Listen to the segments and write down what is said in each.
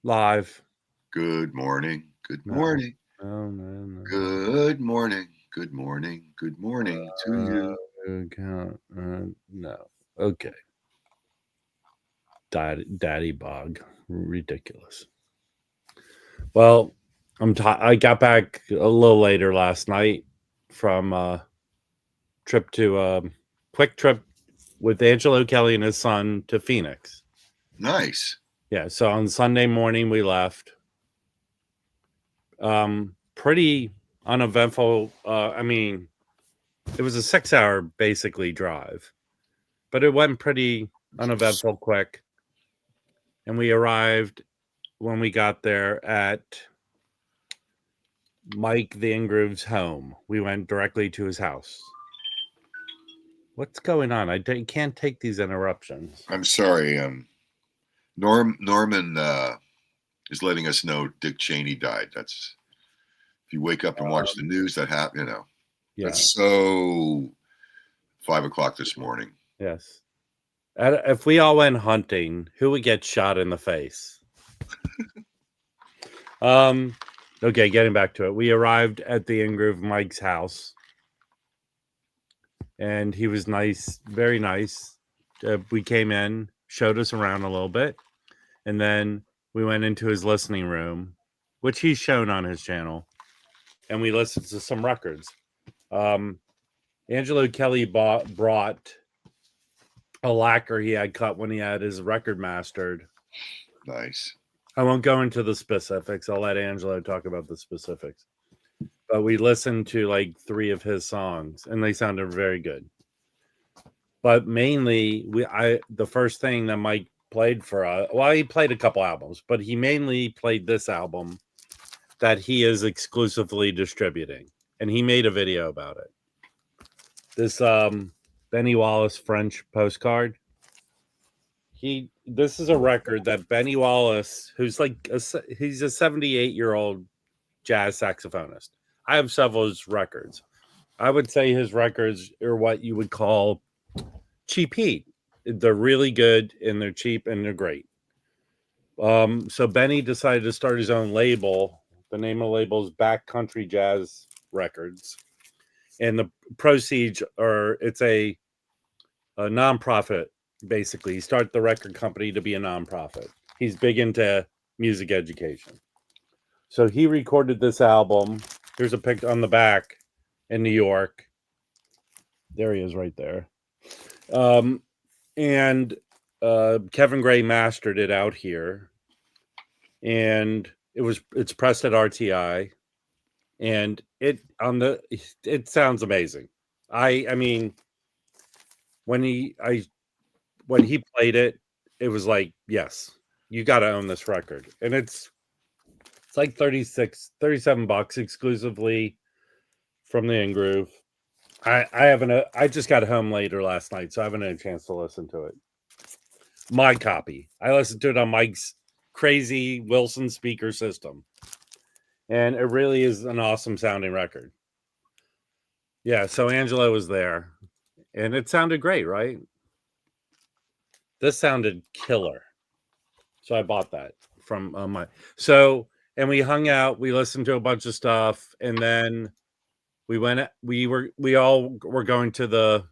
Live. Good morning. Good No, morning. no. Good morning. Good morning. Good morning to you. Count. No. Okay. Daddy bog. Ridiculous. Well, I got back a little later last night from trip to quick trip with Angelo Kelly and his son to Phoenix. Nice. Yeah. So on Sunday morning we left. Pretty uneventful. I mean, it was a 6-hour basically drive, but it went pretty uneventful quick. And we arrived when we got there at Mike the Ingroove's home. We went directly to his house. What's going on? Can't take these interruptions. I'm sorry. Norman is letting us know Dick Cheney died. That's if you wake up and watch the news, that happened. Yeah. That's so 5:00 this morning. Yes. If we all went hunting, who would get shot in the face? Okay, getting back to it. We arrived at the Ingroove Mike's house, and he was nice, very nice. We came in, showed us around a little bit, and then we went into his listening room, which he's shown on his channel, and we listened to some records. Angelo Kelly brought a lacquer he had cut when he had his record mastered. Nice. I won't go into the specifics. I'll let Angelo talk about the specifics. But we listened to like 3 of his songs, and they sounded very good. But mainly, the first thing that Mike played for us, well, he played a couple albums, but he mainly played this album that he is exclusively distributing, and he made a video about it. This Benny Wallace French postcard. This is a record that Benny Wallace, who's like he's a 78-year-old jazz saxophonist. I have several of his records. I would say his records are what you would call cheap heat. They're really good and they're cheap and they're great. So Benny decided to start his own label. The name of the label is Backcountry Jazz Records, and the proceeds are it's a nonprofit. Basically, he started the record company to be a nonprofit. He's big into music education. So he recorded this album. Here's a pic on the back in New York. There he is right there. And Kevin Gray mastered it out here. And it's pressed at RTI. And it sounds amazing. I mean, when he played it, it was like, yes, you got to own this record. And it's like $37 exclusively from the Ingroove. I just got home later last night, so I haven't had a chance to listen to it. My copy. I listened to it on Mike's crazy Wilson speaker system. And it really is an awesome sounding record. Yeah, so Angelo was there. And it sounded great, right? This sounded killer. So I bought that from my. So, and we hung out, we listened to a bunch of stuff, and then we all were going to the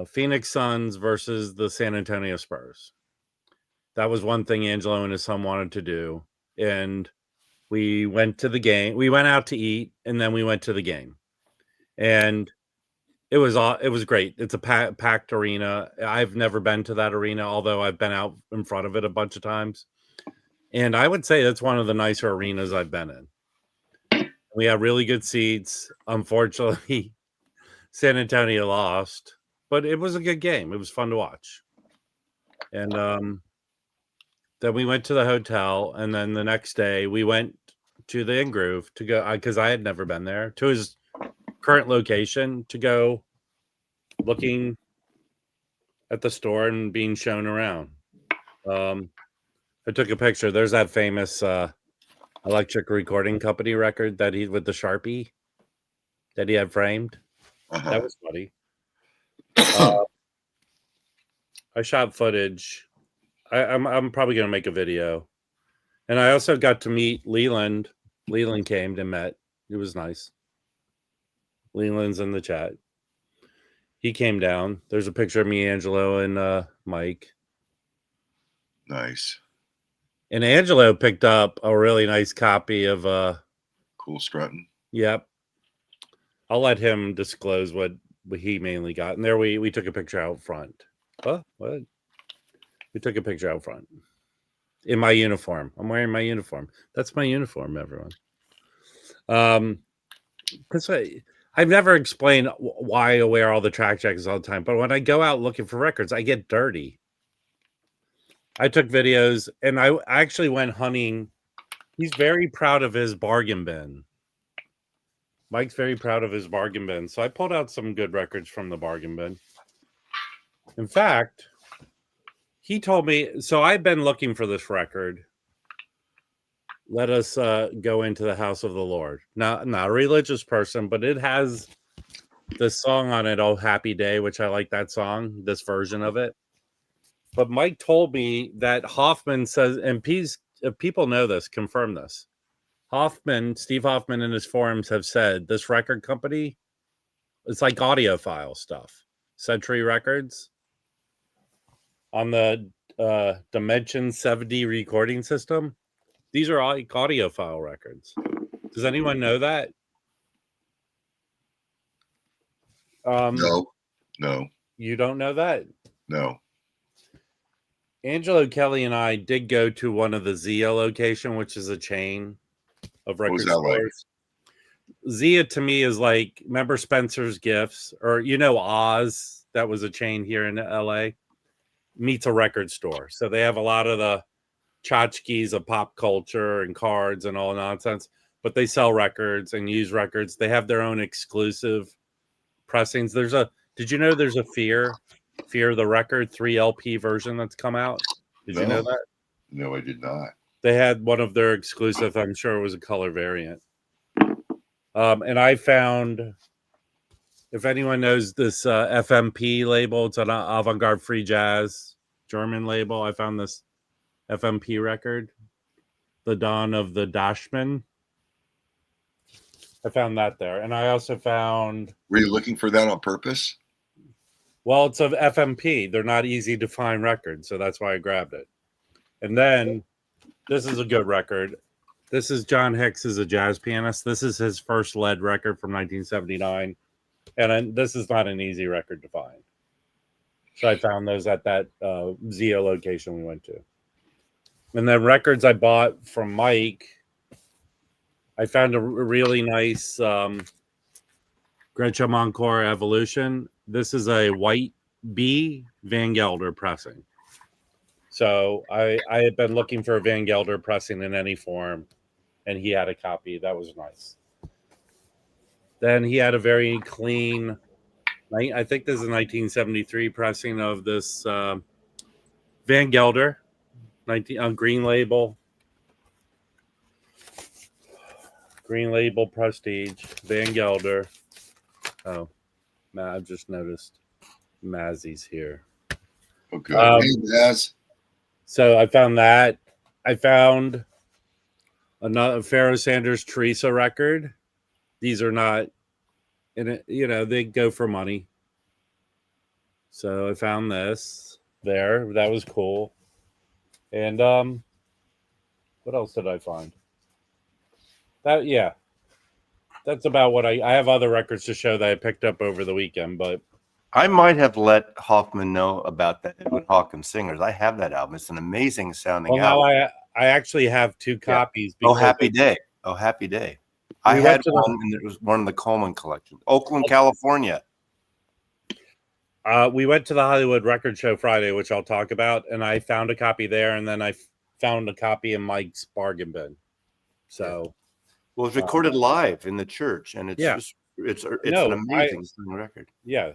Phoenix Suns versus the San Antonio Spurs. That was one thing Angelo and his son wanted to do, and we went to the game. We went out to eat, and then we went to the game, and it was great. It's a packed arena. I've never been to that arena, although I've been out in front of it a bunch of times, and I would say that's one of the nicer arenas I've been in. We had really good seats. Unfortunately, San Antonio lost, but it was a good game. It was fun to watch. And then we went to the hotel, and then the next day we went to the Ingroove to go because I had never been there, to his current location to go looking at the store and being shown around. I took a picture. There's that famous electric recording company record that he with the Sharpie that he had framed. Uh-huh. That was funny. I shot footage. I'm probably gonna make a video And I also got to meet Leland. Leland came and met. It was nice. Leland's in the chat. He came down. There's a picture of me, Angelo, and Mike. Nice. And Angelo picked up a really nice copy of Cool strutting. Yep. I'll let him disclose what he mainly got. And there we took a picture out front. What? We took a picture out front. In my uniform. I'm wearing my uniform. That's my uniform, everyone. Because I've never explained why I wear all the track jackets all the time, but when I go out looking for records, I get dirty. I took videos, and I actually went hunting. He's very proud of his bargain bin. Mike's very proud of his bargain bin, so I pulled out some good records from the bargain bin. In fact, he told me, so I've been looking for this record. Let us go into the house of the Lord. Not a religious person, but it has this song on it, Oh Happy Day, which I like that song, this version of it. But Mike told me that Hoffman says, and if people know this, confirm this. Steve Hoffman in his forums have said this record company, it's like audiophile stuff. Century Records on the Dimension 70 recording system. These are all like audiophile records. Does anyone know that? No. You don't know that? No. Angelo Kelly and I did go to one of the Zia location, which is a chain of record stores. Like? Zia to me is like, remember Spencer's Gifts, or Oz, that was a chain here in LA, meets a record store. So they have a lot of the tchotchkes of pop culture and cards and all nonsense, but they sell records and use records. They have their own exclusive pressings. Did you know there's a Fear the Record 3 LP version that's come out? Did you know that? No, I did not. They had one of their exclusive, I'm sure it was a color variant. And I found, if anyone knows this FMP label, it's an avant-garde free jazz German label. I found this FMP record, The Dawn of the Dashman. I found that there. And I also found... Were you looking for that on purpose? Well, it's of FMP. They're not easy to find records, so that's why I grabbed it. And then, this is a good record. This is John Hicks is a jazz pianist. This is his first lead record from 1979. And this is not an easy record to find. So I found those at that Zia location we went to. And then records I bought from Mike, I found a really nice Gretchen Encore Evolution. This is a white B Van Gelder pressing. So I had been looking for a Van Gelder pressing in any form, and he had a copy. That was nice. Then he had a very clean, I think this is a 1973 pressing of this Van Gelder. On Green Label Prestige Van Gelder. Oh, I've just noticed Mazzy's here. Okay. Hey, Maz. So I found that. I found another Pharoah Sanders Teresa record. These are not, they go for money. So I found this there. That was cool. And what else did I find? That's about what I have other records to show that I picked up over the weekend, but I might have let Hoffman know about the Edwin Hawkins Singers. I have that album. It's an amazing sounding album. Now I actually have two copies. Oh, Happy Day. Oh, Happy Day. I had one, and it was one of the Coleman collection. Oakland, California. We went to the Hollywood Record Show Friday, which I'll talk about, and I found a copy there, and then I found a copy in Mike's bargain bin. So, well, it's recorded live in the church, and it's an amazing record. Yeah.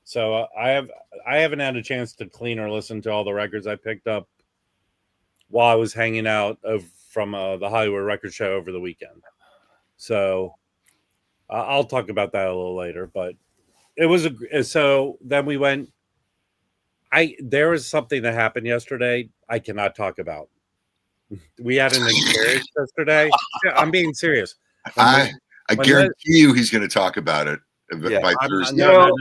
So I haven't had a chance to clean or listen to all the records I picked up while I was hanging out from the Hollywood Record Show over the weekend. So I'll talk about that a little later, but it was so then we went. There was something that happened yesterday I cannot talk about. We had an experience yesterday. Yeah, I'm being serious. I when guarantee you he's going to talk about it Yeah. by I'm Thursday. no.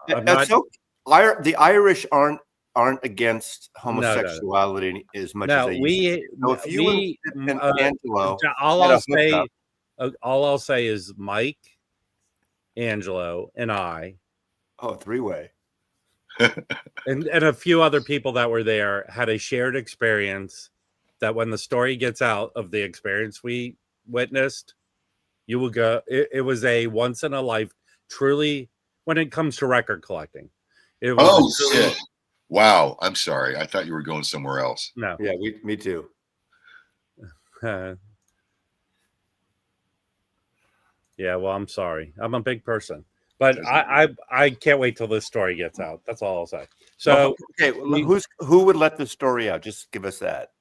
I'm That's not. okay. The Irish aren't against No. homosexuality as much as No, they used to. So if you and Angelo all I'll say is Mike, Angelo, and I, three-way. and a few other people that were there had a shared experience that when the story gets out of the experience we witnessed, you will go. It was a once in a life, truly, when it comes to record collecting. It was Oh shit! Wow, I'm sorry. I thought you were going somewhere else. no. Yeah, me too. Yeah, well, I'm sorry. I'm a big person, but I can't wait till this story gets out. That's all I'll say. So, okay, who would let the story out? Just give us that.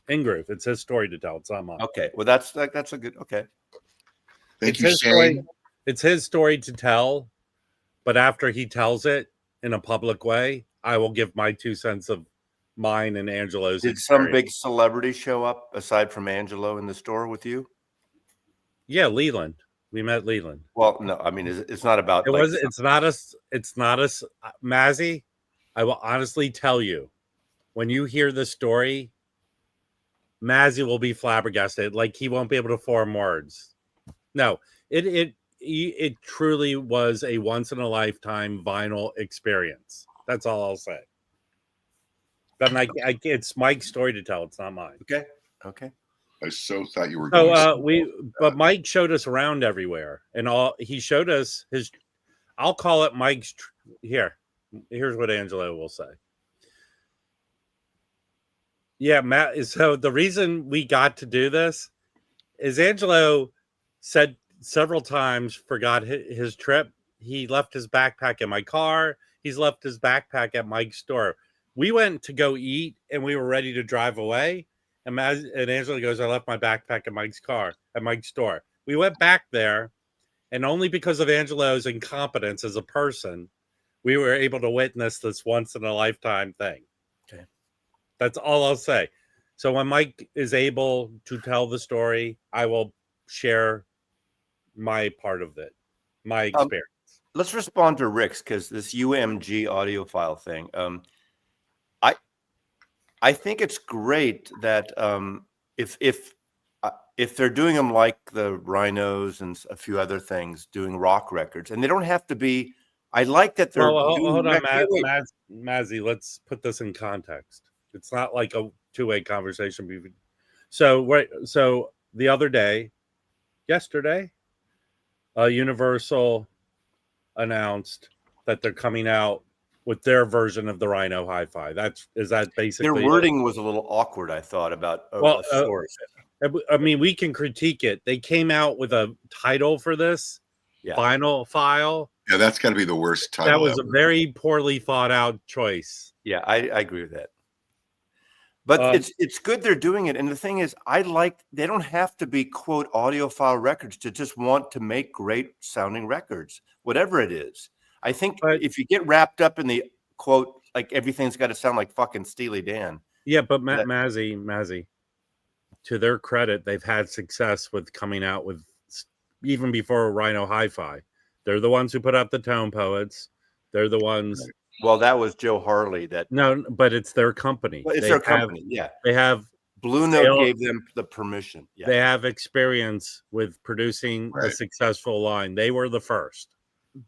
Ingroove, it's his story to tell. It's not mine. Okay, well that's a good. Okay, Thank you, Shane. It's his story to tell, but after he tells it in a public way, I will give my 2 cents of mine and Angelo's. Did some big celebrity show up aside from Angelo in the store with you? Yeah, Leland. We met Leland. Well, no, I mean it's not about. It's not us. Mazzy. I will honestly tell you, when you hear the story, Mazzy will be flabbergasted. Like he won't be able to form words. No, it truly was a once in a lifetime vinyl experience. That's all I'll say. But it's Mike's story to tell. It's not mine. Okay. I so thought you were going. But Mike showed us around everywhere, and he showed us his. I'll call it Mike's. Here's what Angelo will say. Yeah, Matt. So the reason we got to do this is Angelo said several times forgot his trip. He left his backpack in my car. He's left his backpack at Mike's store. We went to go eat, and we were ready to drive away. And Angelo goes, I left my backpack at Mike's car, at Mike's store. We went back there, and only because of Angelo's incompetence as a person, we were able to witness this once-in-a-lifetime thing. Okay. That's all I'll say. So when Mike is able to tell the story, I will share my part of it, my experience. Let's respond to Rick's, because this UMG audiophile thing. I think it's great that if they're doing them like the Rhinos and a few other things, doing rock records, and they don't have to be. I like that they're. Hold on, Mazzy. Let's put this in context. It's not like a two-way conversation. So the other day, yesterday, Universal announced that they're coming out with their version of the Rhino Hi-Fi. Is that basically their wording was a little awkward, I thought, about a source. I mean, we can critique it. They came out with a title for this vinyl file. Yeah, that's got to be the worst title. That was a very poorly thought out choice. Yeah, I agree with that. But it's good they're doing it. And the thing is, they don't have to be, quote, audiophile records to just want to make great sounding records, whatever it is. I think if you get wrapped up in the, quote, like everything's got to sound like fucking Steely Dan. Yeah, but Mazzy, to their credit, they've had success with coming out with, even before Rhino Hi-Fi. They're the ones who put out the Tone Poets. They're the ones. Well, that was Joe Harley. No, but it's their company. Well, it's their company. Yeah, they have. Blue Note gave them the permission. Yeah. They have experience with producing a successful line. They were the first,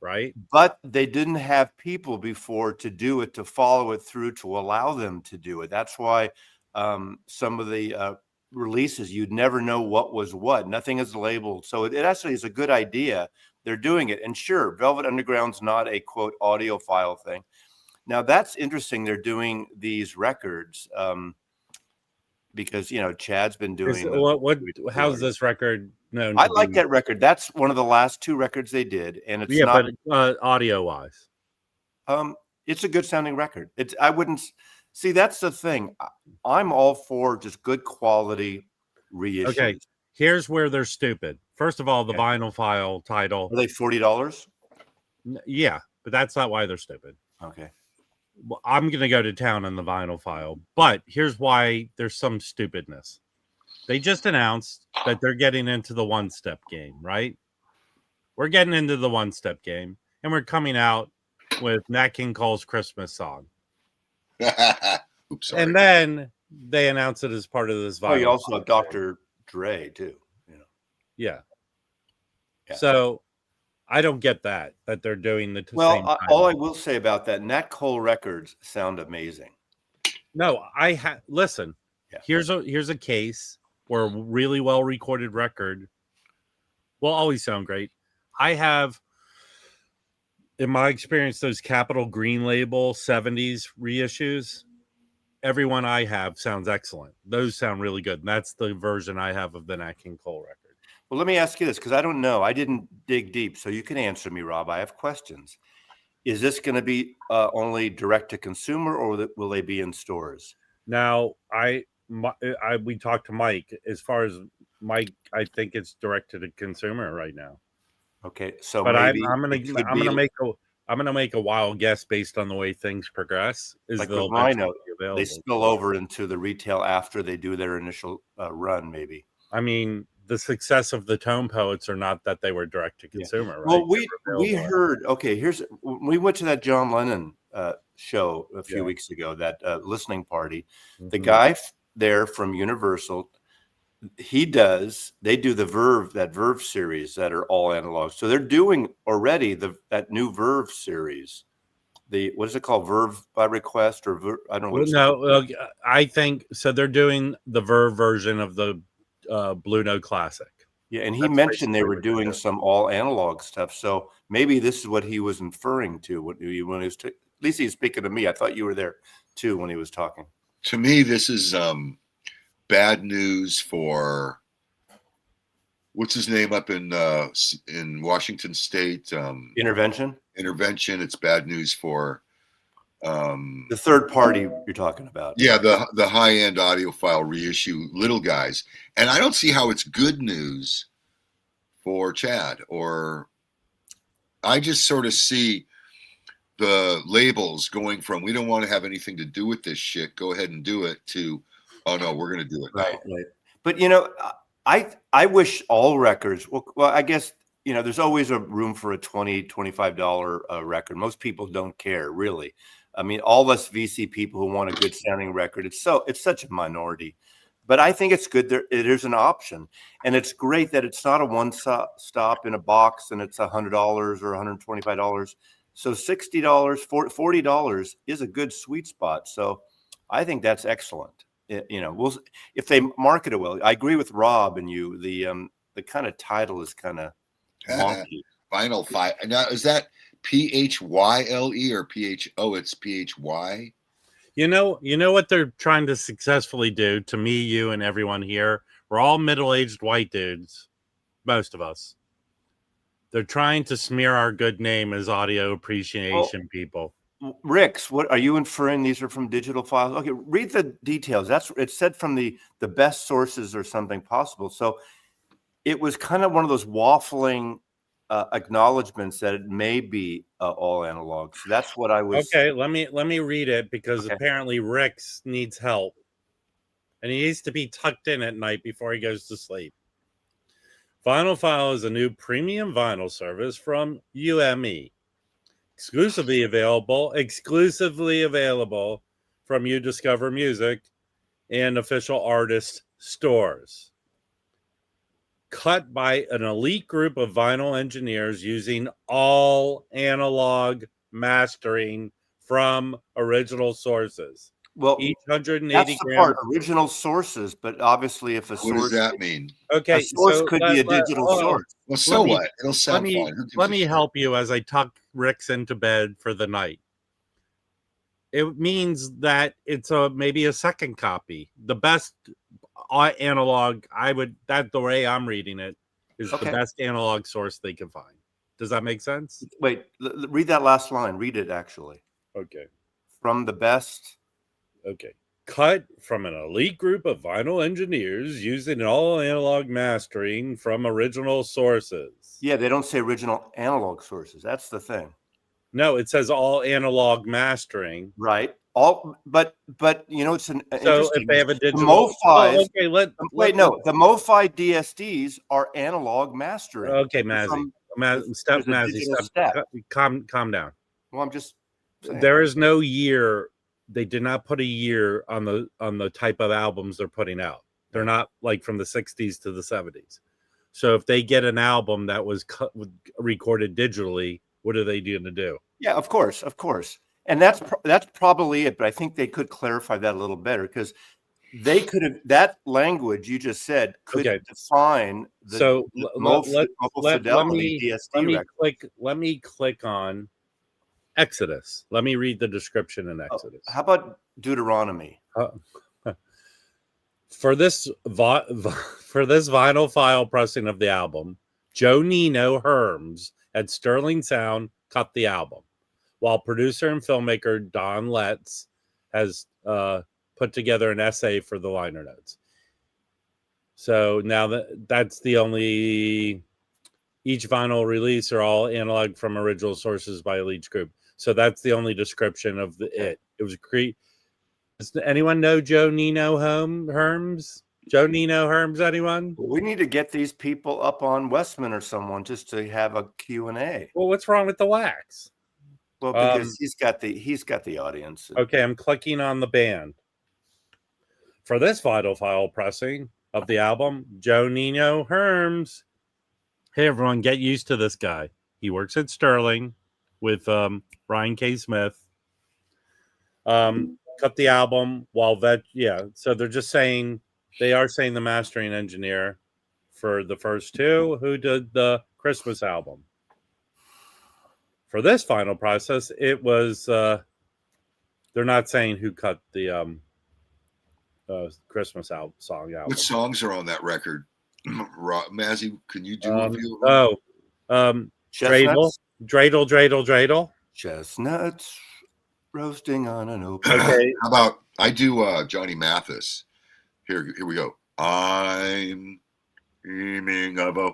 right? But they didn't have people before to do it, to follow it through, to allow them to do it. That's why some of the releases, you'd never know what was what. Nothing is labeled. So it actually is a good idea. They're doing it. And sure, Velvet Underground's not a, quote, audiophile thing. Now, that's interesting. They're doing these records because, Chad's been doing. How's this record known? I like that record. That's one of the last two records they did. And it's not. But audio-wise. It's a good sounding record. I wouldn't. See, that's the thing. I'm all for just good quality reissues. Okay, here's where they're stupid. First of all, the vinyl file title. Are they $40? Yeah, but that's not why they're stupid. Okay. I'm going to go to town on the vinyl file, but here's why there's some stupidness. They just announced that they're getting into the one-step game, right? We're getting into the one-step game, and we're coming out with Nat King Cole's Christmas song. Oops, sorry. And then they announced it as part of this vinyl. Oh, you also have Dr. Dre too. You know. Yeah. Yeah. So I don't get that they're doing the same Well, time. all I will say about that, Nat Cole records sound amazing. No, listen. Yeah. Here's a case where a really well recorded record will always sound great. I have, in my experience, those Capitol Green Label 70s reissues. Everyone I have sounds excellent. Those sound really good. And that's the version I have of the Nat King Cole record. Well, let me ask you this, because I don't know. I didn't dig deep, so you can answer me, Rob. I have questions. Is this going to be only direct to consumer, or will they be in stores? Now, we talked to Mike. As far as Mike, I think it's direct to the consumer right now. Okay, so but maybe I'm gonna make a wild guess based on the way things progress. Is like they'll with Rhino, available. they spill over into the retail after they do their initial run, maybe. I mean, the success of the Tone Poets are not that they were direct to consumer, right? Well, we heard. Okay, we went to that John Lennon show a few weeks ago, that listening party. Mm-hmm. The guy there from Universal, they do that Verve series that are all analog. So they're doing already that new Verve series. What is it called? Verve by request, or I don't know. No, I think so. They're doing the Verve version of the Blue Note Classic. Yeah, and he mentioned they were doing some all analog stuff. So maybe this is what he was inferring to when he was at least he's speaking to me. I thought you were there too when he was talking. To me, this is bad news for what's his name up in Washington State. Intervention. It's bad news for the third party you're talking about. Yeah, the high-end audiophile reissue little guys. And I don't see how it's good news for Chad, or I just sort of see the labels going from, we don't want to have anything to do with this shit, go ahead and do it, to, oh no, we're going to do it now. Right. But I wish all records, well, I guess, there's always a room for a $20, $25 record. Most people don't care, really. I mean, all us VC people who want a good sounding record, it's such a minority. But I think it's good. There's an option, and it's great that it's not a one stop in a box and it's $100 or $125. So $60, $40 is a good sweet spot. So I think that's excellent. If they market it well. I agree with Rob and you. The kind of title is kind of wonky. Vinyl File. Now, is that PHYLE or PHO? It's PHY. You know what they're trying to successfully do to me, you, and everyone here. We're all middle-aged white dudes, most of us. They're trying to smear our good name as audio appreciation people. Ricks, what are you inferring? These are from digital files. Okay, read the details. It's said from the best sources or something possible. So it was kind of one of those waffling acknowledgments that it may be all analog. So that's what I was. Okay, let me read it, because apparently Ricks needs help, and he needs to be tucked in at night before he goes to sleep. Vinyl File is a new premium vinyl service from UME, exclusively available from You Discover Music and official artist stores. Cut by an elite group of vinyl engineers using all analog mastering from original sources. Well, each 180 that's the grams. part, original sources, but obviously if a source. What does that mean? Okay, a source could be a digital source. Well, so what? It'll sound fine. Let me help you as I tuck Ricks into bed for the night. It means that it's maybe a second copy. The best analog, the way I'm reading it, is the best analog source they can find. Does that make sense? Wait, read that last line. Read it, actually. Okay. From the best. Okay. Cut from an elite group of vinyl engineers using all analog mastering from original sources. Yeah, they don't say original analog sources. That's the thing. No, it says all analog mastering. Right. All, but you know, it's an So interesting. if they have a The digital, MoFis. okay, The MoFi DSDs are analog mastering. Okay, Mazzy, there's a digital step. Calm down. Well, I'm just saying. There is no year. They did not put a year on the type of albums they're putting out. They're not like from the 60s to the 70s. So if they get an album that was recorded digitally, what are they going to do? Yeah, of course. And that's probably it. But I think they could clarify that a little better, because they could have, that language you just said could define the so fidelity DSD record. Let me click on Exodus. Let me read the description in Exodus. How about Deuteronomy? For this vinyl file pressing of the album, Joe Nino Herms at Sterling Sound cut the album, while producer and filmmaker Don Letts has put together an essay for the liner notes. So now that's the only, each vinyl release are all analog from original sources by Leach Group. So that's the only description of it. It was does anyone know Joe Nino Herms? Joe Nino Herms, anyone? We need to get these people up on Westman or someone just to have a Q&A. Well, what's wrong with the wax? Well, because he's got the audience. Okay, I'm clicking on the band. For this vinyl file pressing of the album, Joe Nino Herms. Hey, everyone, get used to this guy. He works at Sterling with Brian K. Smith. Cut the album while so they're just saying, they are saying the mastering engineer for the first two who did the Christmas album. For this final process, it was they're not saying who cut the Christmas song album. What songs are on that record? Mazzy, can you do a few of them? Dreidel. Chestnuts roasting on an open. Okay. How about I do Johnny Mathis? Here we go. I'm dreaming of a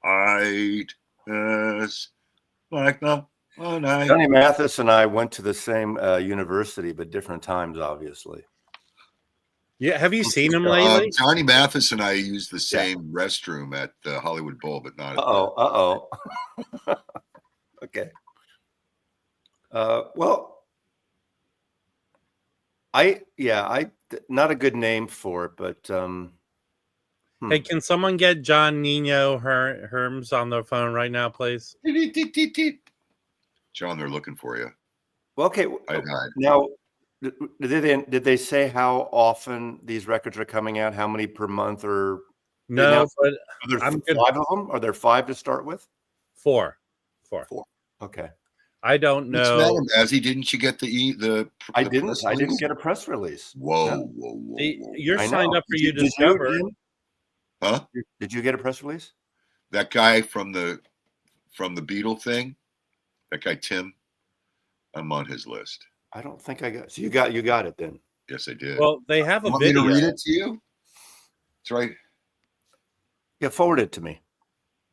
whiteness like the night. Johnny Mathis and I went to the same university, but different times, obviously. Yeah, have you seen him lately? Johnny Mathis and I use the same restroom at the Hollywood Bowl, but not. Okay. Well, I not a good name for it, but Hey, can someone get John Nino Herms on the phone right now, please? John, they're looking for you. Well, okay. Now, did they say how often these records are coming out? How many per month? Or no? But are there 5 of them? Are there 5 to start with? 4. Okay. I don't know. Mazzy, didn't you get the I didn't get a press release. Whoa. You're signed up for You Discover. Huh? Did you get a press release? That guy from the Beatle thing, that guy Tim, I'm on his list. I don't think I got. So you got it then. Yes, I did. Well, they have a Want video. Me to read it to you? That's right. Yeah, forward it to me.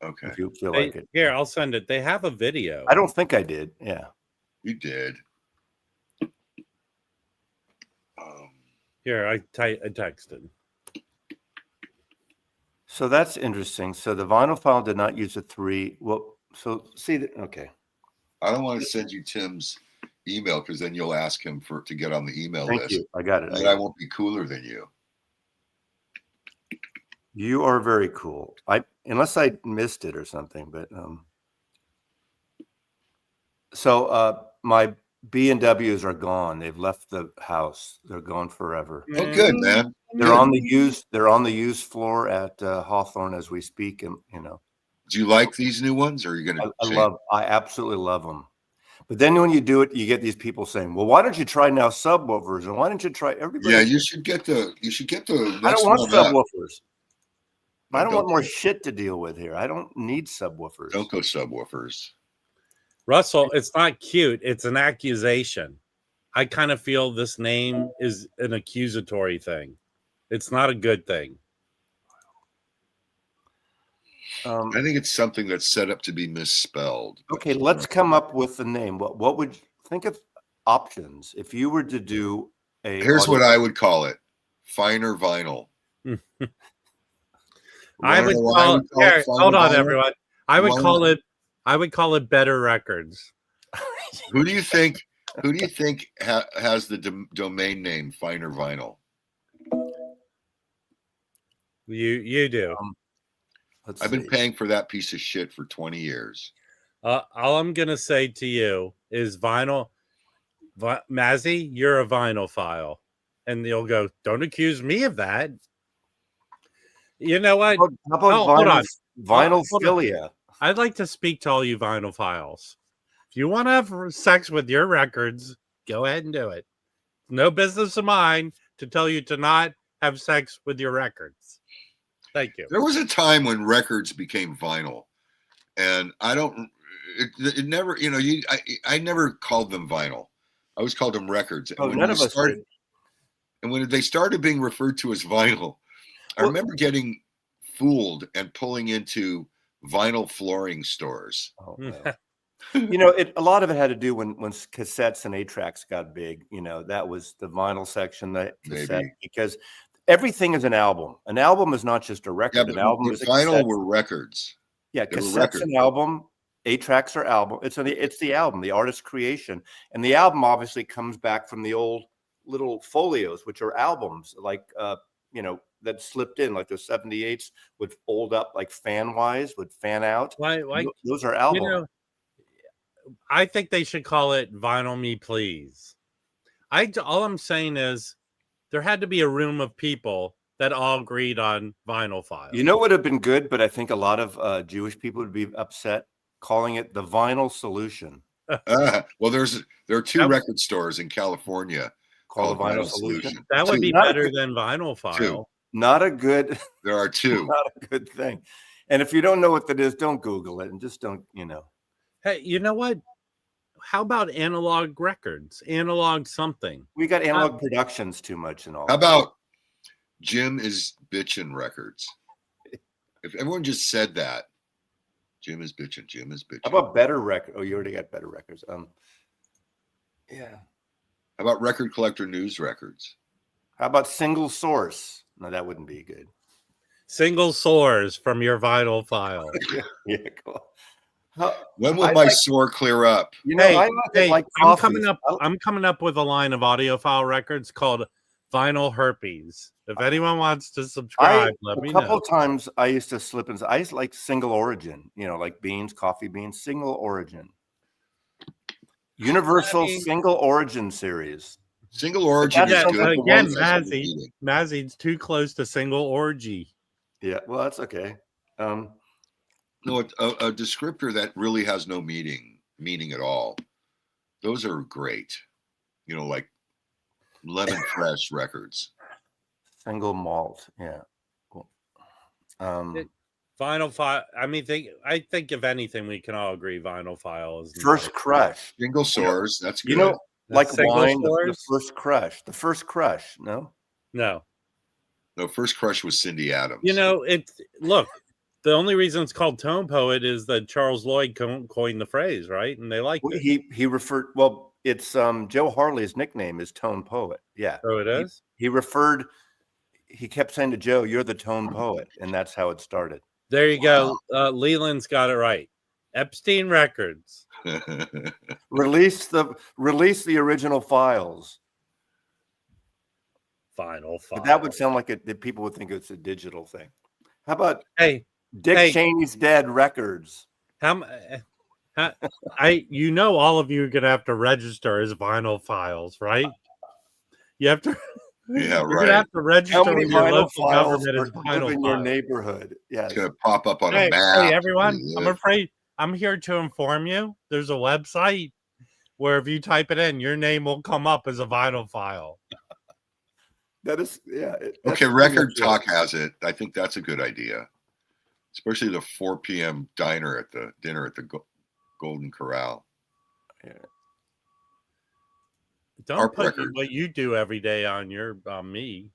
Okay. If you feel like it. Here, I'll send it. They have a video. I don't think I did. Yeah. You did. Here, I texted. So that's interesting. So the vinyl file did not use a 3. Well, so see that. Okay. I don't want to send you Tim's email because then you'll ask him to get on the email list. Thank you. I got it. And I won't be cooler than you. You are very cool. Unless I missed it or something, but so my B&Ws are gone. They've left the house. They're gone forever. Oh, good, man. They're on the used floor at Hawthorne as we speak, and Do you like these new ones, or are you going to? I absolutely love them. But then when you do it, you get these people saying, "Well, why don't you try now subwoofers? And why don't you try everybody?" Yeah, you should get the. I don't want subwoofers. I don't want more shit to deal with here. I don't need subwoofers. Don't go subwoofers. Russell, it's not cute. It's an accusation. I kind of feel this name is an accusatory thing. It's not a good thing. I think it's something that's set up to be misspelled. Okay, let's come up with the name. What would you think of options if you were to do a? Here's what I would call it: finer vinyl. I would call it. Here, hold on, everyone. I would call it Better Records. Who do you think? Who do you think has the domain name Finer Vinyl? You do. I've been paying for that piece of shit for 20 years. All I'm gonna say to you is vinyl. Mazzy, you're a vinyl file, and you'll go. Don't accuse me of that. You know what? How about hold on. Vinyl philia. I'd like to speak to all you vinyl files. If you want to have sex with your records, go ahead and do it. No business of mine to tell you to not have sex with your records. Thank you. There was a time when records became vinyl, and it never, I never called them vinyl. I always called them records. Oh, none of us did. And when they started being referred to as vinyl, I remember getting fooled and pulling into vinyl flooring stores. Oh, no. A lot of it had to do when cassettes and 8-tracks got big. That was the vinyl section, the cassette, because everything is an album. An album is not just a record. Yeah, an album is a vinyl cassette. were records. Yeah, cassettes an album. 8-tracks are album. It's the album, the artist's creation, and the album obviously comes back from the old little folios, which are albums, like that slipped in, like the 78s would fold up like fan wise, would fan out. Those are albums. I think they should call it Vinyl Me Please. All I'm saying is there had to be a room of people that all agreed on vinyl files. You know what would have been good, but I think a lot of Jewish people would be upset, calling it the Vinyl Solution. Well, there are two record stores in California called the Vinyl Solution. That would be better than Vinyl File. Two. Not a good. There are two. Not a good thing. And if you don't know what that is, don't Google it and just don't. Hey, you know what? How about Analog Records? Analog something. We got Analog Productions too much and all. How about Jim is Bitchin' Records? If everyone just said that, Jim is bitchin', Jim is bitchin'. How about Better Record? Oh, you already got Better Records. Yeah. How about Record Collector News Records? How about Single Source? No, that wouldn't be good. Single source from your vinyl file. Yeah, cool. When will my sore clear up? I'm coming up with a line of audiophile records called Vinyl Herpes. If anyone wants to subscribe, let me know. A couple of times I used to slip in. I used to like Single Origin, like beans, coffee beans, Single Origin. Universal Single Origin series. Single Origin is good. Again, Mazzy's too close to Single Orgy. Yeah, well, that's okay. No, a descriptor that really has no meaning at all. Those are great. Like Lemon Fresh Records. Single malt, yeah. Cool. Vinyl file. I mean, I think if anything, we can all agree vinyl file is First Crush. Single source. That's good. Like wine. The First Crush. The First Crush. No. No, First Crush was Cindy Adams. Look. The only reason it's called Tone Poet is that Charles Lloyd coined the phrase, right? And they liked it. He referred. Well, it's Joe Harley's nickname is Tone Poet. Yeah. Oh, it is. He kept saying to Joe, "You're the Tone Poet," and that's how it started. There you go. Leland's got it right. Epstein Records. Release the original files. Final file. But that would sound like that people would think it's a digital thing. How about Dick Cheney's Dead Records? All of you are gonna have to register as vinyl files, right? You have to. Yeah, right. You're gonna have to register with your local government as vinyl in your neighborhood. Yeah, it's gonna pop up on a map. Hey, everyone! I'm afraid I'm here to inform you. There's a website where if you type it in, your name will come up as a vinyl file. That is, yeah. Okay, Record Talk has it. I think that's a good idea, especially the 4 p.m. dinner at the Golden Corral. Yeah. Don't put what you do every day on me.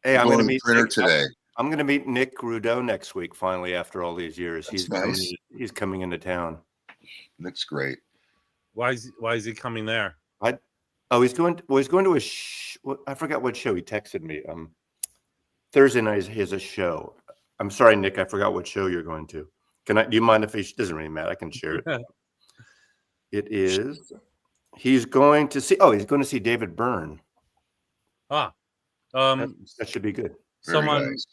Hey, I'm going to meet printer today. I'm going to meet Nick Rudeau next week. Finally, after all these years, That's he's nice. He's coming into town. That's great. Why is he coming there? He's going to a I forgot what show. He texted me. Thursday night he has a show. I'm sorry, Nick. I forgot what show you're going to. Do you mind if he doesn't really matter? I can share it. It is. He's going to see. Oh, he's going to see David Byrne. Ah, that should be good. Someone nice.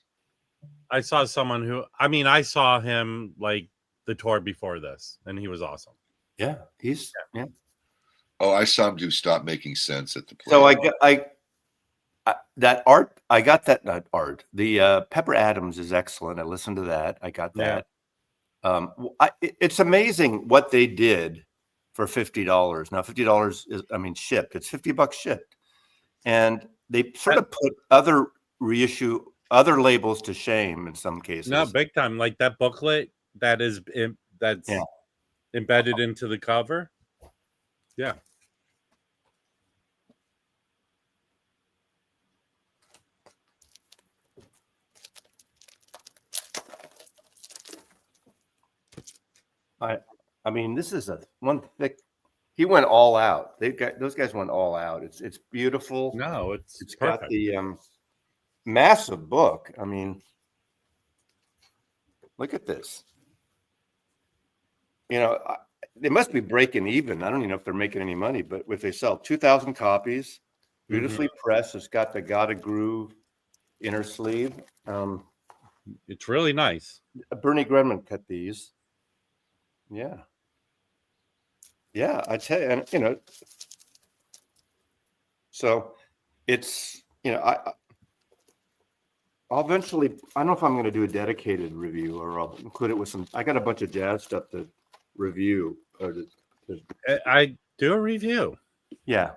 I saw someone who I saw him like the tour before this, and he was awesome. Yeah, yeah. Oh, I saw him do Stop Making Sense at the play. So that art. I got that not art. The Pepper Adams is excellent. I listened to that. I got that. Yeah. It's amazing what they did for $50. Now $50 is, shipped. It's $50 shipped, and they sort of put other labels to shame in some cases. No, big time. Like that booklet that's embedded into the cover. Yeah. This is one thick. He went all out. Those guys went all out. It's beautiful. No, it's got the massive book. Look at this. They must be breaking even. I don't even know if they're making any money, but if they sell 2,000 copies, beautifully pressed. It's got the Gotta Groove inner sleeve. It's really nice. Bernie Grunman cut these. Yeah. Yeah, I tell you, and so it's I'll eventually. I don't know if I'm going to do a dedicated review or I'll include it with some. I got a bunch of jazz stuff to review. I do a review. Yeah.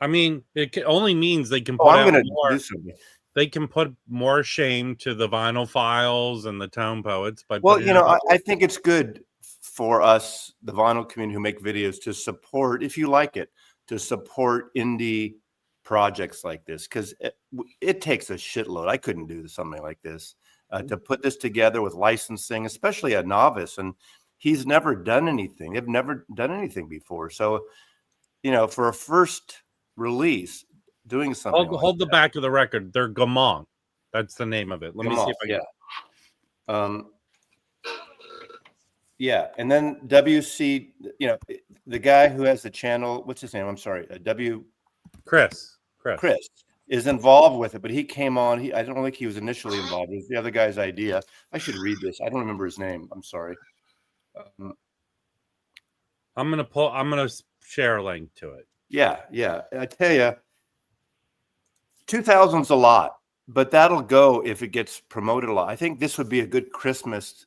It only means they can put out more. They can put more shame to the vinyl files and the tone poets by. Well, I think it's good for us, the vinyl community who make videos, to support, if you like it, to support indie projects like this, because it takes a shitload. I couldn't do something like this, to put this together with licensing, especially a novice, and he's never done anything. They've never done anything before. So, for a first release, doing something. Hold the back of the record. They're Gaumont. That's the name of it. Let me see if I can. Yeah, and then WC, the guy who has the channel, what's his name? I'm sorry, Chris is involved with it, but he came on. I don't think he was initially involved. It was the other guy's idea. I should read this. I don't remember his name. I'm sorry. I'm gonna share a link to it. Yeah. I tell you, 2,000's a lot, but that'll go if it gets promoted a lot. I think this would be a good Christmas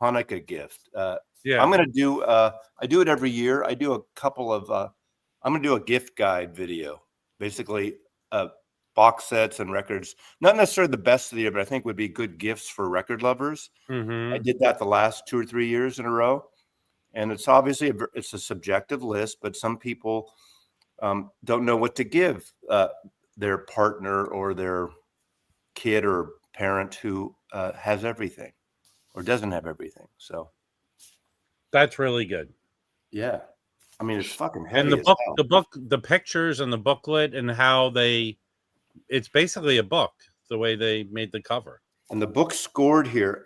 Hanukkah gift. I'm going to do, I do it every year. I do a couple of, I'm going to do a gift guide video, basically box sets and records, not necessarily the best of the year, but I think would be good gifts for record lovers. I did that the last 2 or 3 years in a row. And it's obviously, it's a subjective list, but some people don't know what to give their partner or their kid or parent who has everything or doesn't have everything. So that's really good. Yeah. It's fucking heavy. And the pictures and the booklet and how it's basically a book, the way they made the cover. And the book scored here.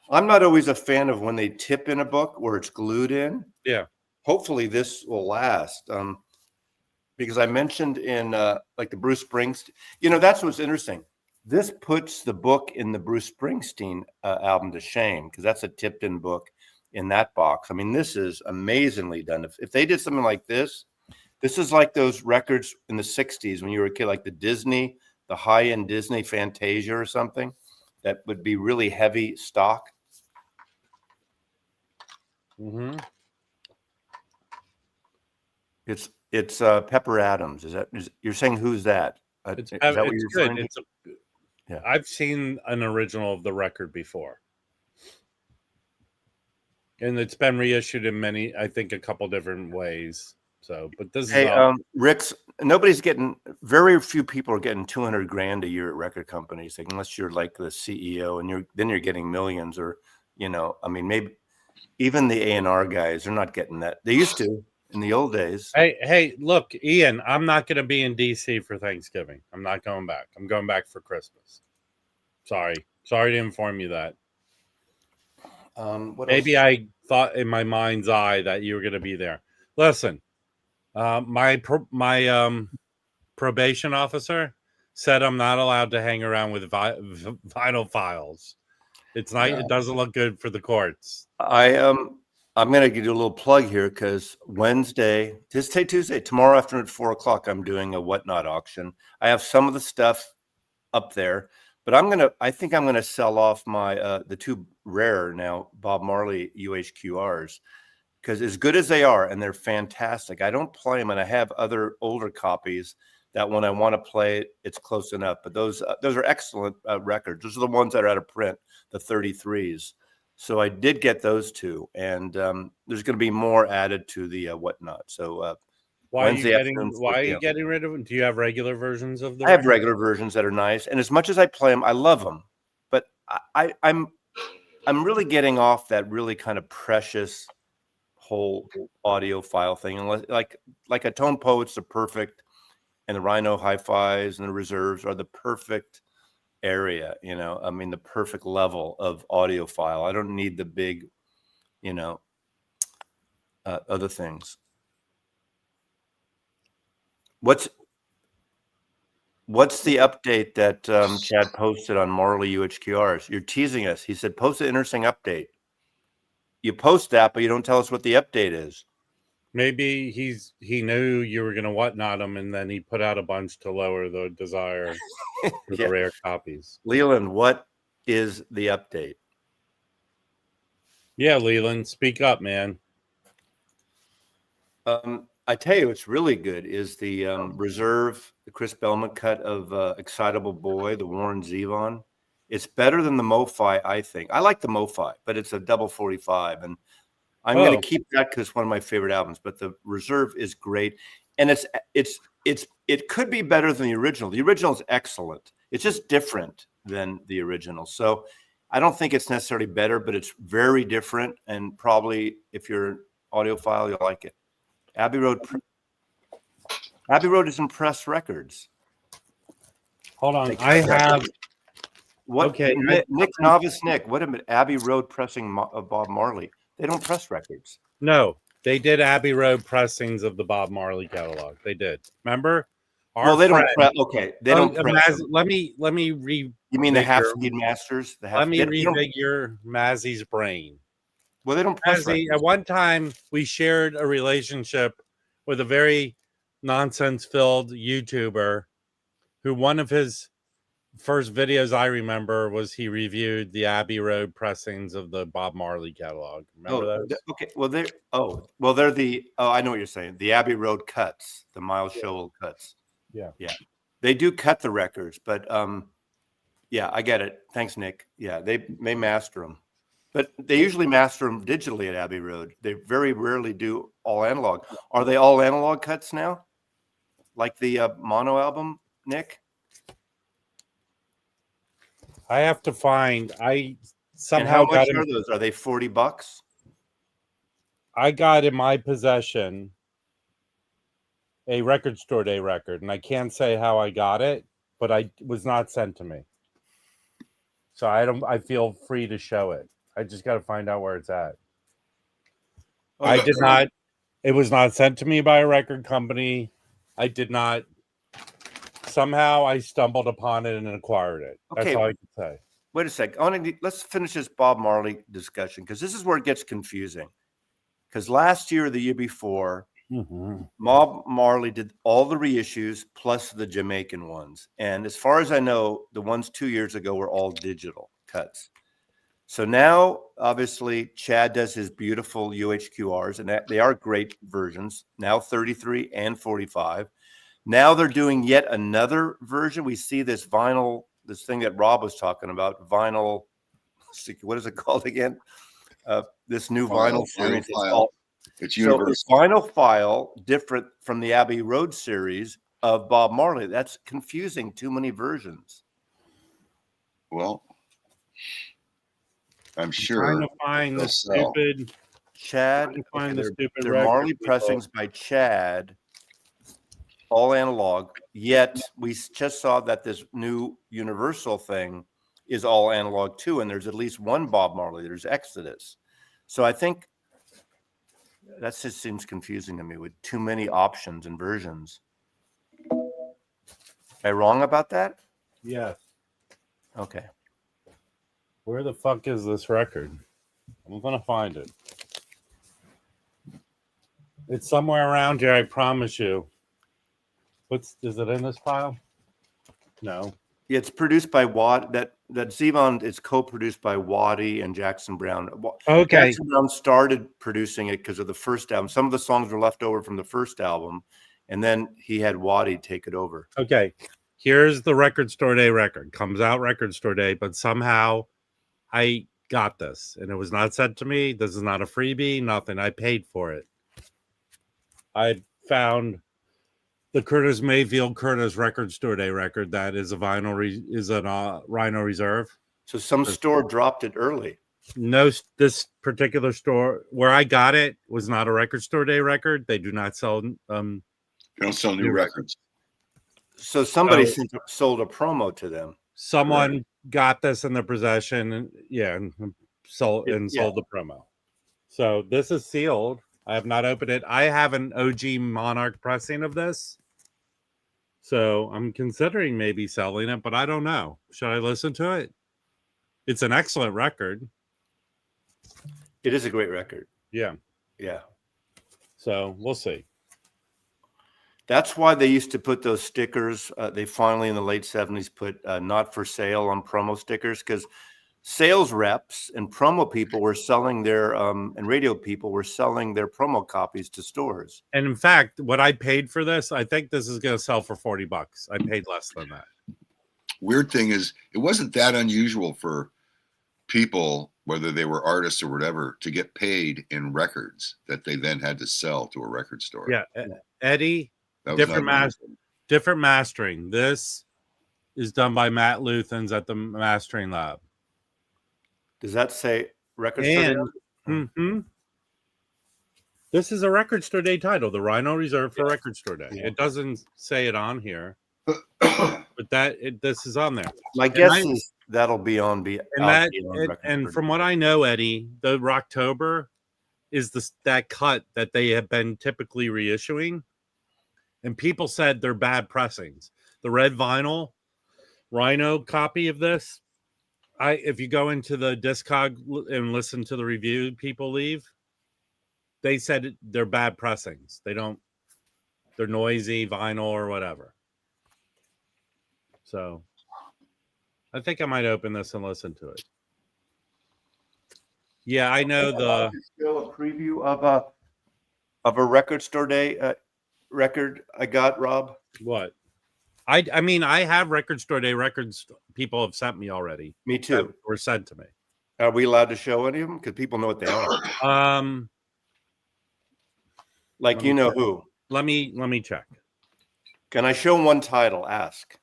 I'm not always a fan of when they tip in a book where it's glued in. Yeah. Hopefully this will last. Because I mentioned in like the Bruce Springsteen, that's what's interesting. This puts the book in the Bruce Springsteen album to shame, because that's a tipped in book in that box. This is amazingly done. If they did something like this is like those records in the 60s when you were a kid, like the high-end Disney Fantasia or something that would be really heavy stock. Mm-hmm. It's Pepper Adams. You're saying who's that? It's is that what you're good. Yeah. I've seen an original of the record before. And it's been reissued in a couple different ways. So, but this Hey, is all, Rick's. Very few people are getting 200 grand a year at record companies, like, unless you're like the CEO, and you're getting millions, or I mean, maybe even the A&R guys are not getting that. They used to in the old days. hey, look, Ian, I'm not going to be in DC for Thanksgiving. I'm not going back. I'm going back for Christmas. Sorry to inform you that. What Maybe else? I thought in my mind's eye that you were going to be there. Listen, my probation officer said I'm not allowed to hang around with vinyl files. It's not. Yeah. It doesn't look good for the courts. I'm going to give you a little plug here, because Wednesday, Tuesday, tomorrow afternoon at 4:00, I'm doing a Whatnot auction. I have some of the stuff up there, but I think I'm gonna sell off my the two rare now Bob Marley UHQRs, because as good as they are, and they're fantastic, I don't play them, and I have other older copies that when I want to play it, it's close enough. But those are excellent records. Those are the ones that are out of print, the 33s. So I did get those two, and there's going to be more added to the Whatnot. So Why Wednesday are afternoon, you 4 p.m. getting rid of them? Do you have regular versions of the? I have regular versions that are nice, and as much as I play them, I love them. But I'm really getting off that really kind of precious whole audiophile thing, unless like a Tone Poet's the perfect, and the Rhino hi-fis and the reserves are the perfect area. I mean, the perfect level of audiophile. I don't need the big, other things. What's the update that Chad posted on Marley UHQRs? You're teasing us. He said, post an interesting update. You post that, but you don't tell us what the update is. Maybe he knew you were going to whatnot him, and then he put out a bunch to lower the desire for the rare copies. Leland, what is the update? Yeah, Leland, speak up, man. I tell you, what's really good is the reserve, the Chris Belmont cut of Excitable Boy, the Warren Zevon. It's better than the MoFi, I think. I like the MoFi, but it's a double 45, and I'm going to keep that because it's one of my favorite albums. But the reserve is great, and it could be better than the original. The original is excellent. It's just different than the original. So I don't think it's necessarily better, but it's very different, and probably if you're an audiophile, you'll like it. Abbey Road is in Press Records. Hold on, I have. What? Okay, Novice Nick. What about Abbey Road pressing of Bob Marley? They don't press records. No, they did Abbey Road pressings of the Bob Marley catalog. They did. Remember? They don't press. Okay, they don't press. Let me re. You mean the half-speed masters? Let me revigure Mazzy's brain. Well, they don't press records. At one time, we shared a relationship with a very nonsense-filled YouTuber who one of his first videos I remember was he reviewed the Abbey Road pressings of the Bob Marley catalog. Remember those? Okay. Well, they're the. Oh, I know what you're saying. The Abbey Road cuts, the Miles Shoal cuts. Yeah. They do cut the records, but yeah, I get it. Thanks, Nick. Yeah, they master them, but they usually master them digitally at Abbey Road. They very rarely do all analog. Are they all analog cuts now, like the mono album, Nick? I have to find. I somehow and how much are those? Are they $40? I got in my possession a Record Store Day record, and I can't say how I got it, but it was not sent to me. So I feel free to show it. I just got to find out where it's at. Okay. I did not. It was not sent to me by a record company. I did not. Somehow I stumbled upon it and acquired it. That's all I can say. Wait a sec. Let's finish this Bob Marley discussion, because this is where it gets confusing. Because last year or the year before, Bob Marley did all the reissues plus the Jamaican ones. And as far as I know, the ones 2 years ago were all digital cuts. So now, obviously, Chad does his beautiful UHQRs, and they are great versions, now 33 and 45. Now they're doing yet another version. We see this vinyl, this thing that Rob was talking about, vinyl. What is it called again? This new vinyl series. It's So universal. is Vinyl different from the Abbey Road series of Bob Marley? That's confusing. Too many versions. Well, I'm I'm sure trying to find they'll the sell. stupid. Chad, Trying to find the stupid they're record, Marley people. pressings by Chad, all analog. Yet we just saw that this new Universal thing is all analog too, and there's at least one Bob Marley. There's Exodus. So I think that just seems confusing to me with too many options and versions. Am I wrong about that? Yes. Okay. Where the fuck is this record? I'm gonna find it. It's somewhere around here, I promise you. Is it in this file? No. Yeah, it's produced by that Zevon is co-produced by Waddy and Jackson Brown. Okay. Jackson Brown started producing it because of the first album. Some of the songs were left over from the first album, and then he had Waddy take it over. Okay. Here's the Record Store Day record. Comes out Record Store Day, but somehow I got this, and it was not sent to me. This is not a freebie, nothing. I paid for it. I found the Curtis Mayfield Curtis Record Store Day record that is a Rhino Reserve. So some store dropped it early. No, this particular store where I got it was not a Record Store Day record. They do not sell. They don't sell new records. So somebody sold a promo to them. Someone got this in their possession, and sold the promo. So this is sealed. I have not opened it. I have an OG Monarch pressing of this. So I'm considering maybe selling it, but I don't know. Should I listen to it? It's an excellent record. It is a great record. Yeah. Yeah. So we'll see. That's why they used to put those stickers. They finally in the late 70s put not for sale on promo stickers because sales reps and promo people were selling their and radio people were selling their promo copies to stores. And in fact, what I paid for this, I think this is going to sell for $40. I paid less than that. Weird thing is, it wasn't that unusual for people, whether they were artists or whatever, to get paid in records that they then had to sell to a record store. Yeah, Eddie, different mastering. This is done by Matt Luthans at the Mastering Lab. Does that say Record Store Day? This is a Record Store Day title, the Rhino Reserve for Record Store Day. Yeah. It doesn't say it on here, but this is on there. My guess is that'll be on. And from what I know, Eddie, the Rocktober is that cut that they have been typically reissuing, and people said they're bad pressings. The red vinyl Rhino copy of this. If you go into the Discog and listen to the review people leave, they said they're bad pressings. They're noisy vinyl or whatever. So I think I might open this and listen to it. Yeah, I know still a preview of a Record Store Day record I got, Rob. What? I mean, I have Record Store Day records people have sent me already. Me too. Were sent to me. Are we allowed to show any of them? Because people know what they are. Like who? Let me check. Can I show one title? Ask.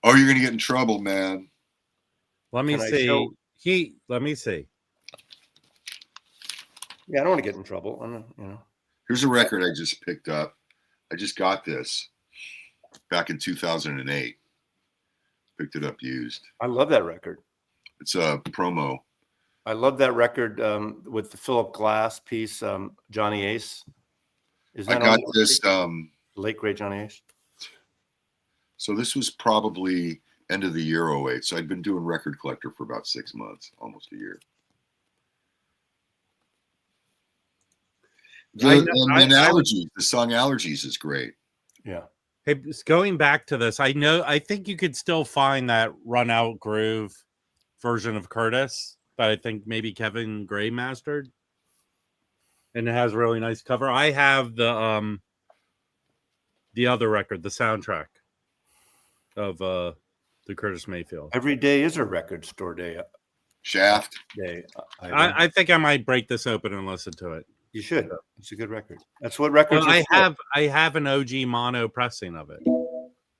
Oh, you're gonna get in trouble, man. Let me see. Let me see. Yeah, I don't want to get in trouble. Here's a record I just picked up. I just got this back in 2008. Picked it up used. I love that record. It's a promo. I love that record with the Philip Glass piece, Johnny Ace. I got this. Late great Johnny Ace. So this was probably end of the year 08. So I'd been doing Record Collector for about 6 months, almost a year. The song Allergies is great. Yeah. Hey, going back to this, I think you could still find that Run Out Groove version of Curtis that I think maybe Kevin Gray mastered. And it has a really nice cover. I have the other record, the soundtrack of the Curtis Mayfield. Every day is a Record Store Day. Shaft Day. I think I might break this open and listen to it. You should. It's a good record. That's what records Well, are for. I have an OG mono pressing of it.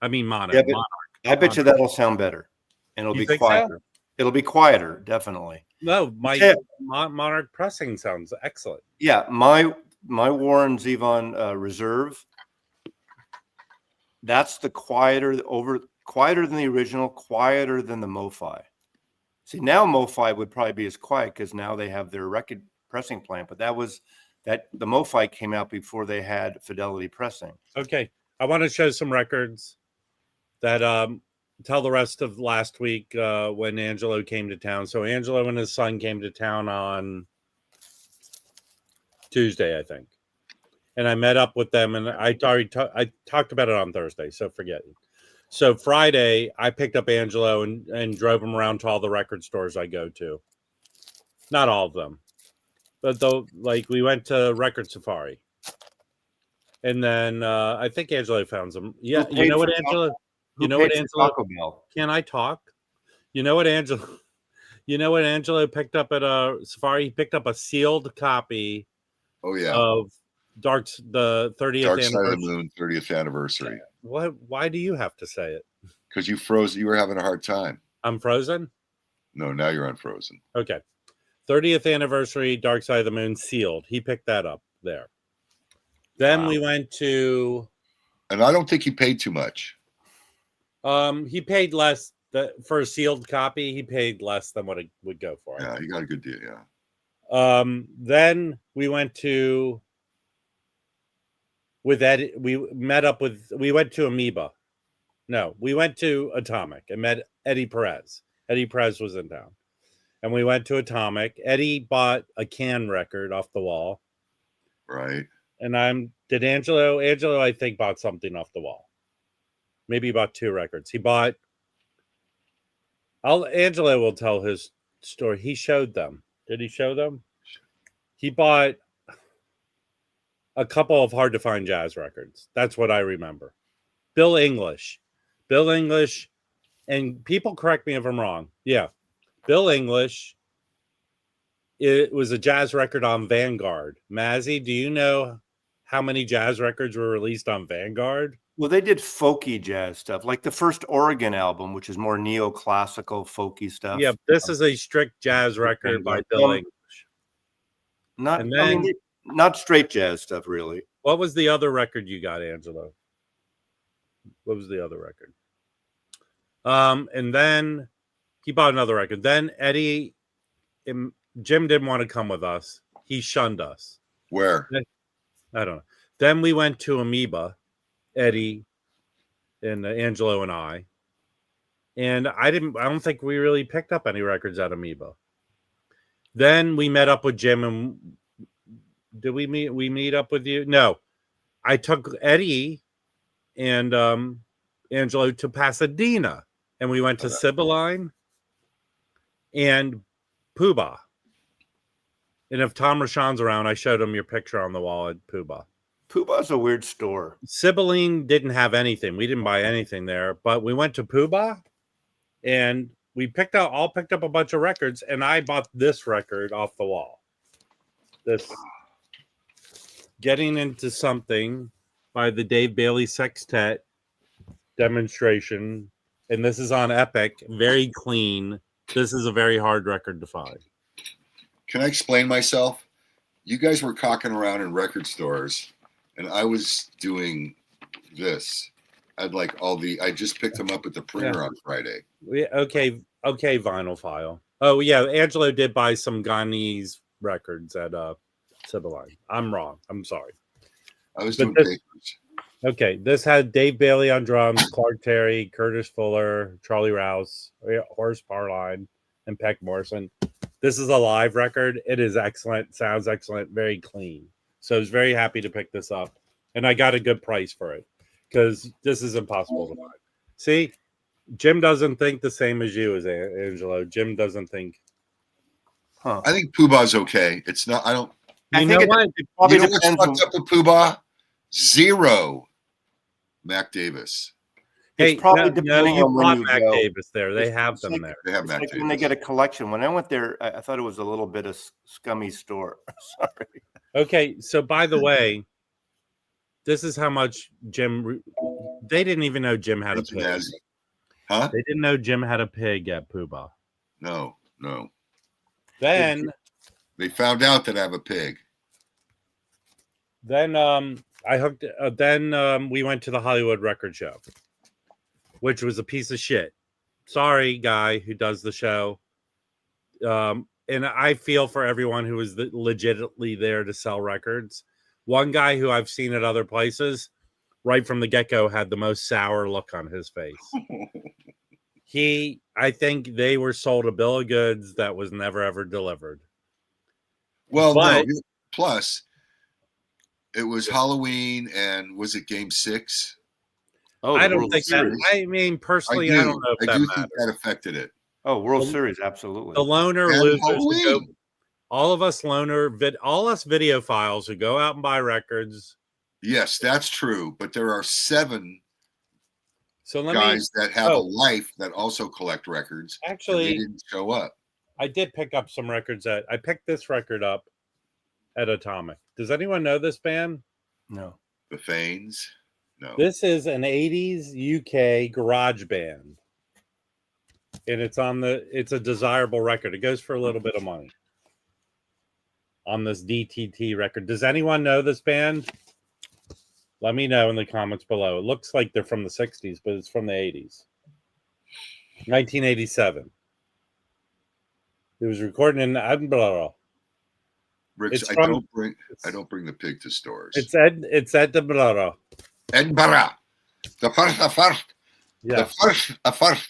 I mean mono. Yeah, but Monarch. I bet you that'll sound better, and it'll You be think so? quieter. It'll be quieter, definitely. No, my Yeah. Monarch pressing sounds excellent. Yeah, my Warren Zevon Reserve. That's the quieter than the original, quieter than the MoFi. See, now MoFi would probably be as quiet because now they have their record pressing plant, but the MoFi came out before they had Fidelity pressing. Okay, I want to show some records that tell the rest of last week when Angelo came to town. So Angelo and his son came to town on Tuesday, I think, and I met up with them, and I talked about it on Thursday, so forget it. So Friday, I picked up Angelo and drove him around to all the record stores I go to. Not all of them, but we went to Record Safari, and then I think Angelo found some. Yeah, you know what, Angelo? Taco Bell? Can I talk? You know what, Angelo? You know what Angelo picked up at a Safari? He picked up a sealed copy. Oh yeah, of the 30th Dark anniversary. Side of the Moon 30th anniversary. What? Why do you have to say it? Because you froze. You were having a hard time. I'm frozen? No, now you're unfrozen. Okay. 30th anniversary, Dark Side of the Moon, sealed. He picked that up there. Then we went to... And I don't think he paid too much. He paid less. For a sealed copy, he paid less than what it would go for. Yeah, he got a good deal, yeah. Then we went to... With Eddie, we went to Amoeba. No, we went to Atomic and met Eddie Perez. Eddie Perez was in town. And we went to Atomic. Eddie bought a can record off the wall. Right. And Angelo, I think, bought something off the wall. Maybe he bought 2 records. Angelo will tell his story. He showed them. Did he show them? He bought a couple of hard to find jazz records. That's what I remember. Bill English, and people correct me if I'm wrong. Yeah. Bill English, it was a jazz record on Vanguard. Mazzy, do you know how many jazz records were released on Vanguard? Well, they did folky jazz stuff, like the first Oregon album, which is more neoclassical folky stuff. Yeah, this is a strict jazz record by Bill English. Not straight jazz stuff, really. What was the other record you got, Angelo? What was the other record? And then he bought another record. Then Eddie and Jim didn't want to come with us. He shunned us. Where? I don't know. Then we went to Amoeba, Eddie and Angelo and I. And I don't think we really picked up any records at Amoeba. Then we met up with Jim, and did we meet up with you? No. I took Eddie and Angelo to Pasadena, and we went to Sibylline and Poobah. And if Tom Rashawn's around, I showed him your picture on the wall at Poobah. Poobah's a weird store. Sibylline didn't have anything. We didn't buy anything there, but we went to Poobah, and we picked up a bunch of records, and I bought this record off the wall. This Getting Into Something by the Dave Bailey Sextet demonstration, and this is on Epic. Very clean. This is a very hard record to find. Can I explain myself? You guys were cocking around in record stores, and I was doing this. I just picked them up at the printer on Friday. Okay, Vinyl File. Oh yeah, Angelo did buy some Ghanese records at Sibylline. I'm wrong. I'm sorry. I was doing papers. Okay, this had Dave Bailey on drums, Clark Terry, Curtis Fuller, Charlie Rouse, Horace Parline, and Peck Morrison. This is a live record. It is excellent. Sounds excellent. Very clean. So I was very happy to pick this up. And I got a good price for it because this is impossible to find. See, Jim doesn't think the same as you, as Angelo. Jim doesn't think. Huh. I think Poobah's okay. It's not. I don't. You know what? You know what's fucked up with Poobah? 0 Mac Davis. Hey, It's probably no, depending you on when bought you Mac go. Davis there. They have It's them like, there. They have it's Mac like when they Davis. get a collection. When I went there, I thought it was a little bit of scummy store. Sorry. Okay, so by the way, this is how much Jim. They didn't even know Jim had a Thank you, pig. Mazzy. Huh? They didn't know Jim had a pig at Poobah. No. Then They found out that I have a pig. I hooked. Then we went to the Hollywood Record Show, which was a piece of shit. Sorry, guy who does the show. And I feel for everyone who was legitimately there to sell records. One guy who I've seen at other places, right from the get-go, had the most sour look on his face. I think they were sold a bill of goods that was never ever delivered. Well, But- no. Plus, it was Halloween, and was it Game 6? Oh, I the don't World think that. Series. I mean, personally, I I don't know if do that think matters. that affected it. Oh, World The- Series, absolutely. The loner And losers who Halloween. go, all of us all us videophiles who go out and buy records. Yes, that's true. But there are 7 So let guys that have a oh. life that also collect records. And they actually, didn't show up. I did pick up some records I picked this record up at Atomic. Does anyone know this band? No. The Fanes? No. This is an 80s UK garage band. And it's a desirable record. It goes for a little bit of money on this DTT record. Does anyone know this band? Let me know in the comments below. It looks like they're from the 60s, but it's from the 80s. 1987. It was recorded in Edinburgh. Rich, It's I from- don't bring the pig to stores. It's Edinburgh. Edinburgh. The first. Yeah. The first.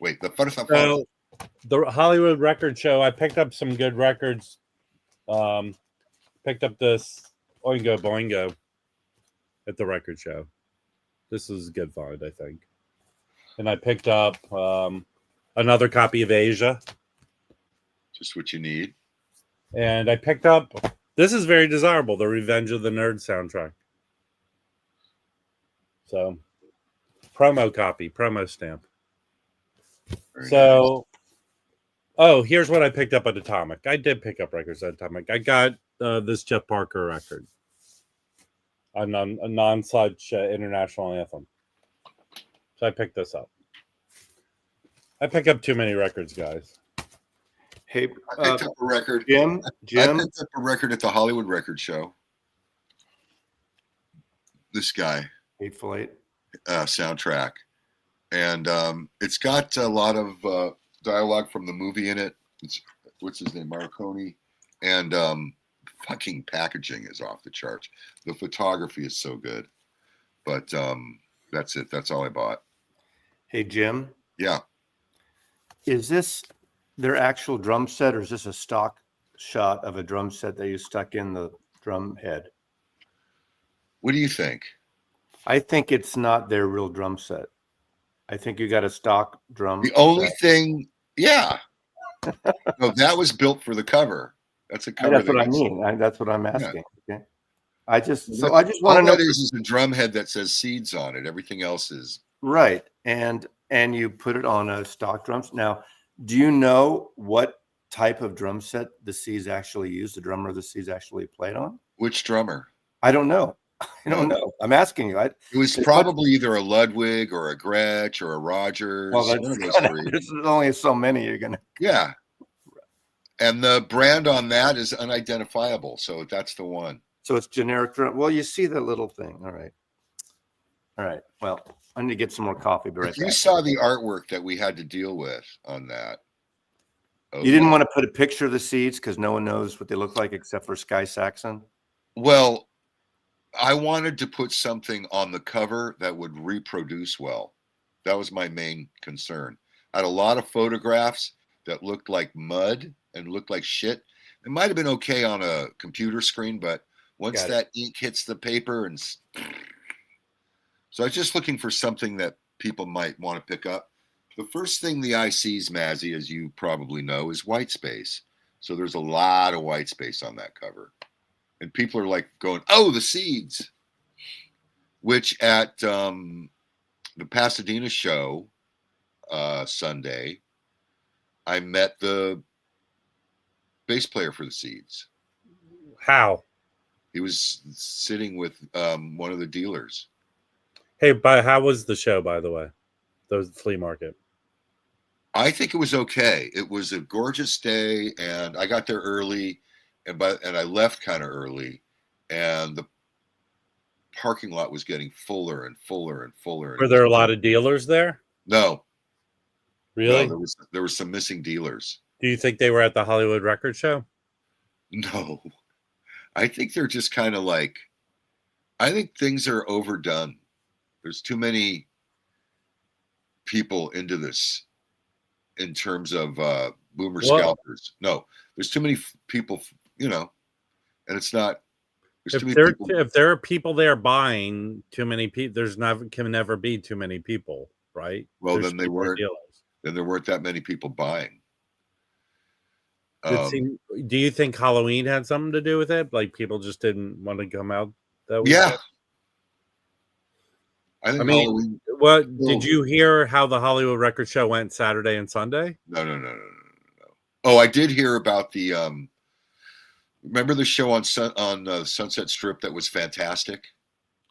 Wait, the first. So the Hollywood Record Show, I picked up some good records. Picked up this Oingo Boingo at the record show. This is a good find, I think. And I picked up another copy of Asia. Just what you need. And I picked up, this is very desirable, the Revenge of the Nerd soundtrack. So, promo stamp. Very So, oh, here's what I picked up at Atomic. I did pick up records at Atomic. I got this Jeff Parker record, a non-such international anthem. So I picked this up. I pick up too many records, guys. Hey, I picked up a record. Jim, I Jim, picked up a record at the Hollywood Record Show. This guy, Hateful Eight. soundtrack, and it's got a lot of dialogue from the movie in it. It's, what's his name, Marconi, and fucking packaging is off the charts. The photography is so good, but that's it. That's all I bought. Hey, Jim, Yeah, is this their actual drum set, or is this a stock shot of a drum set that you stuck in the drum head? what do you think? I think it's not their real drum set. I think you got a stock drum. The only set. thing, yeah, no, that was built for the cover. That's a cover. That's what I got- mean. That's what I'm asking. Okay. I just All want to know. that is a drum head that says Seeds on it. Everything else is Right. And you put it on a stock drums. Now, do you know what type of drum set the Seeds actually used, the drummer the Seeds actually played on? which drummer? I don't know. I don't know. I'm asking you. It was probably either a Ludwig or a Gretsch or a Rogers. Well, one of those three. there's only so many you're gonna. Yeah. And the brand on that is unidentifiable. So that's the one. So it's generic drum. Well, you see the little thing. All right. All right. Well, I need to get some more coffee. Be right If you back. saw the artwork that we had to deal with on that. You didn't want to put a picture of the Seeds because no one knows what they look like except for Sky Saxon. Well, I wanted to put something on the cover that would reproduce well. That was my main concern. I had a lot of photographs that looked like mud and looked like shit. It might have been okay on a computer screen, but once that ink hits the paper and so I was just looking for something that people might want to pick up. The first thing the eye sees, Mazzy, as you probably know, is white space. So there's a lot of white space on that cover. And people are like going, oh, the Seeds, which at the Pasadena show Sunday, I met the bass player for the Seeds. How? He was sitting with one of the dealers. Hey, how was the show, by the way? The flea market. I think it was okay. It was a gorgeous day, and I got there early, and I left kind of early, and the parking lot was getting fuller and fuller and fuller. Were there a lot of dealers there? No. Really? No, there was some missing dealers. Do you think they were at the Hollywood Record Show? No. I think they're just kind of like, I think things are overdone. There's too many people into this in terms of boomer scalpers. No, there's too many people, you know, and it's not. There's too many people. If there are people there buying, too many people, can never be too many people, right? Well, then they weren't. Dealers. Then there weren't that many people buying. Do you think Halloween had something to do with it? Like people just didn't want to come out that weekend? Yeah. I think Halloween. What did you hear how the Hollywood Record Show went Saturday and Sunday? No. Oh, I did hear about the remember the show on Sunset Strip that was fantastic?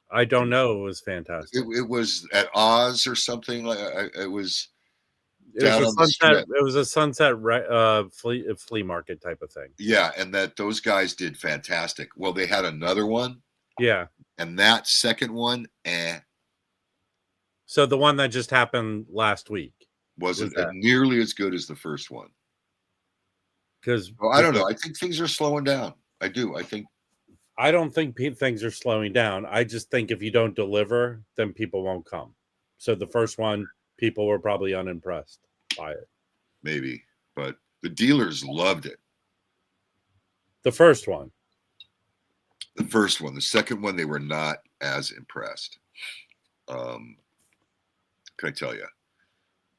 I don't know. It was fantastic. It was at Oz or something. It was. It was a Sunset flea market type of thing. Yeah, and that those guys did fantastic. Well, they had another one. Yeah. And that second one, So the one that just happened last week wasn't nearly as good as the first one. Because I don't know. I think things are slowing down. I do. I don't think things are slowing down. I just think if you don't deliver, then people won't come. So the first one, people were probably unimpressed by it. Maybe, but the dealers loved it. The first one. The second one, they were not as impressed. Can I tell you?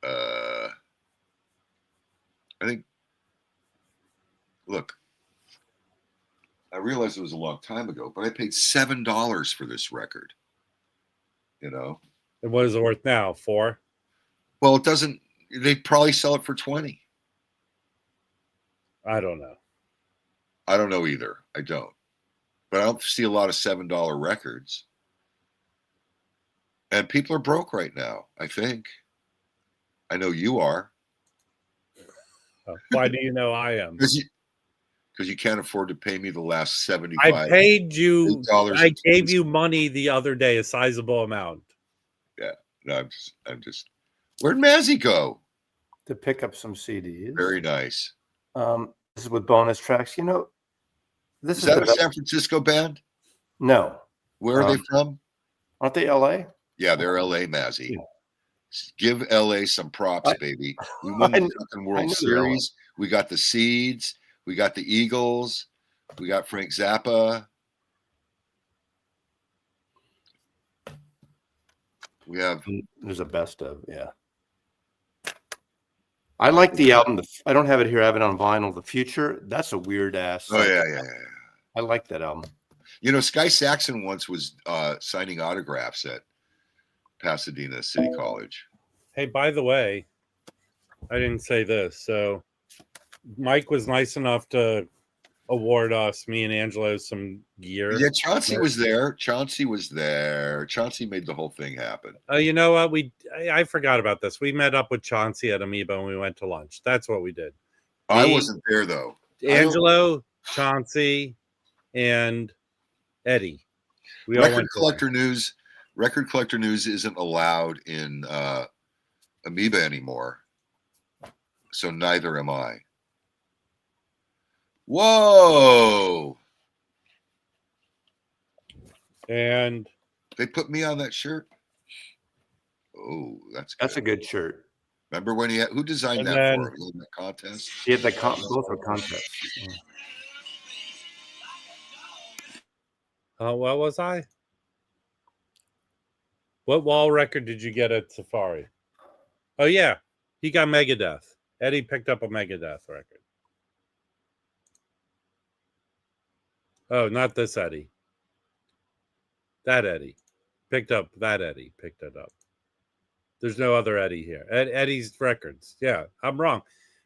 I think. Look, I realized it was a long time ago, but I paid $7 for this record. You know. And what is it worth now? $4? Well, it doesn't. They probably sell it for $20. I don't know. I don't know either. I don't. But I don't see a lot of $7 records. And people are broke right now, I think. I know you are. Why do you know I am? Because you can't afford to pay me the last $75. I paid you. I gave you money the other day, a sizable amount. Yeah. No, I'm just. Where'd Mazzy go? To pick up some CDs. Very nice. This is with bonus tracks. You know, Is that a San Francisco band? No. Where are they from? Aren't they LA? Yeah, they're LA, Mazzy. Yeah. Give LA some props, baby. We won the fucking World Series. We got the Seeds. We got the Eagles. We got Frank Zappa. We have. There's a best of, yeah. I like the album. I don't have it here. I have it on vinyl. The Future. That's a weird ass. Oh yeah. I like that album. You know, Sky Saxon once was signing autographs at Pasadena City College. Hey, by the way, I didn't say this. So Mike was nice enough to award me and Angelo some gear. Yeah, Chauncey was there. Chauncey made the whole thing happen. You know what? I forgot about this. We met up with Chauncey at Amoeba and we went to lunch. That's what we did. I wasn't there though. Angelo, Chauncey, and Eddie. Record Collector News isn't allowed in Amoeba anymore. So neither am I. Whoa! And they put me on that shirt. Oh, that's a good shirt. Remember when who designed that for him? He had that contest. He had both were contests. What was I? What wall record did you get at Safari? Oh yeah, he got Megadeth. Eddie picked up a Megadeth record. Oh, not this Eddie. That Eddie picked it up. There's no other Eddie here. Eddie's Records. Yeah, I'm wrong.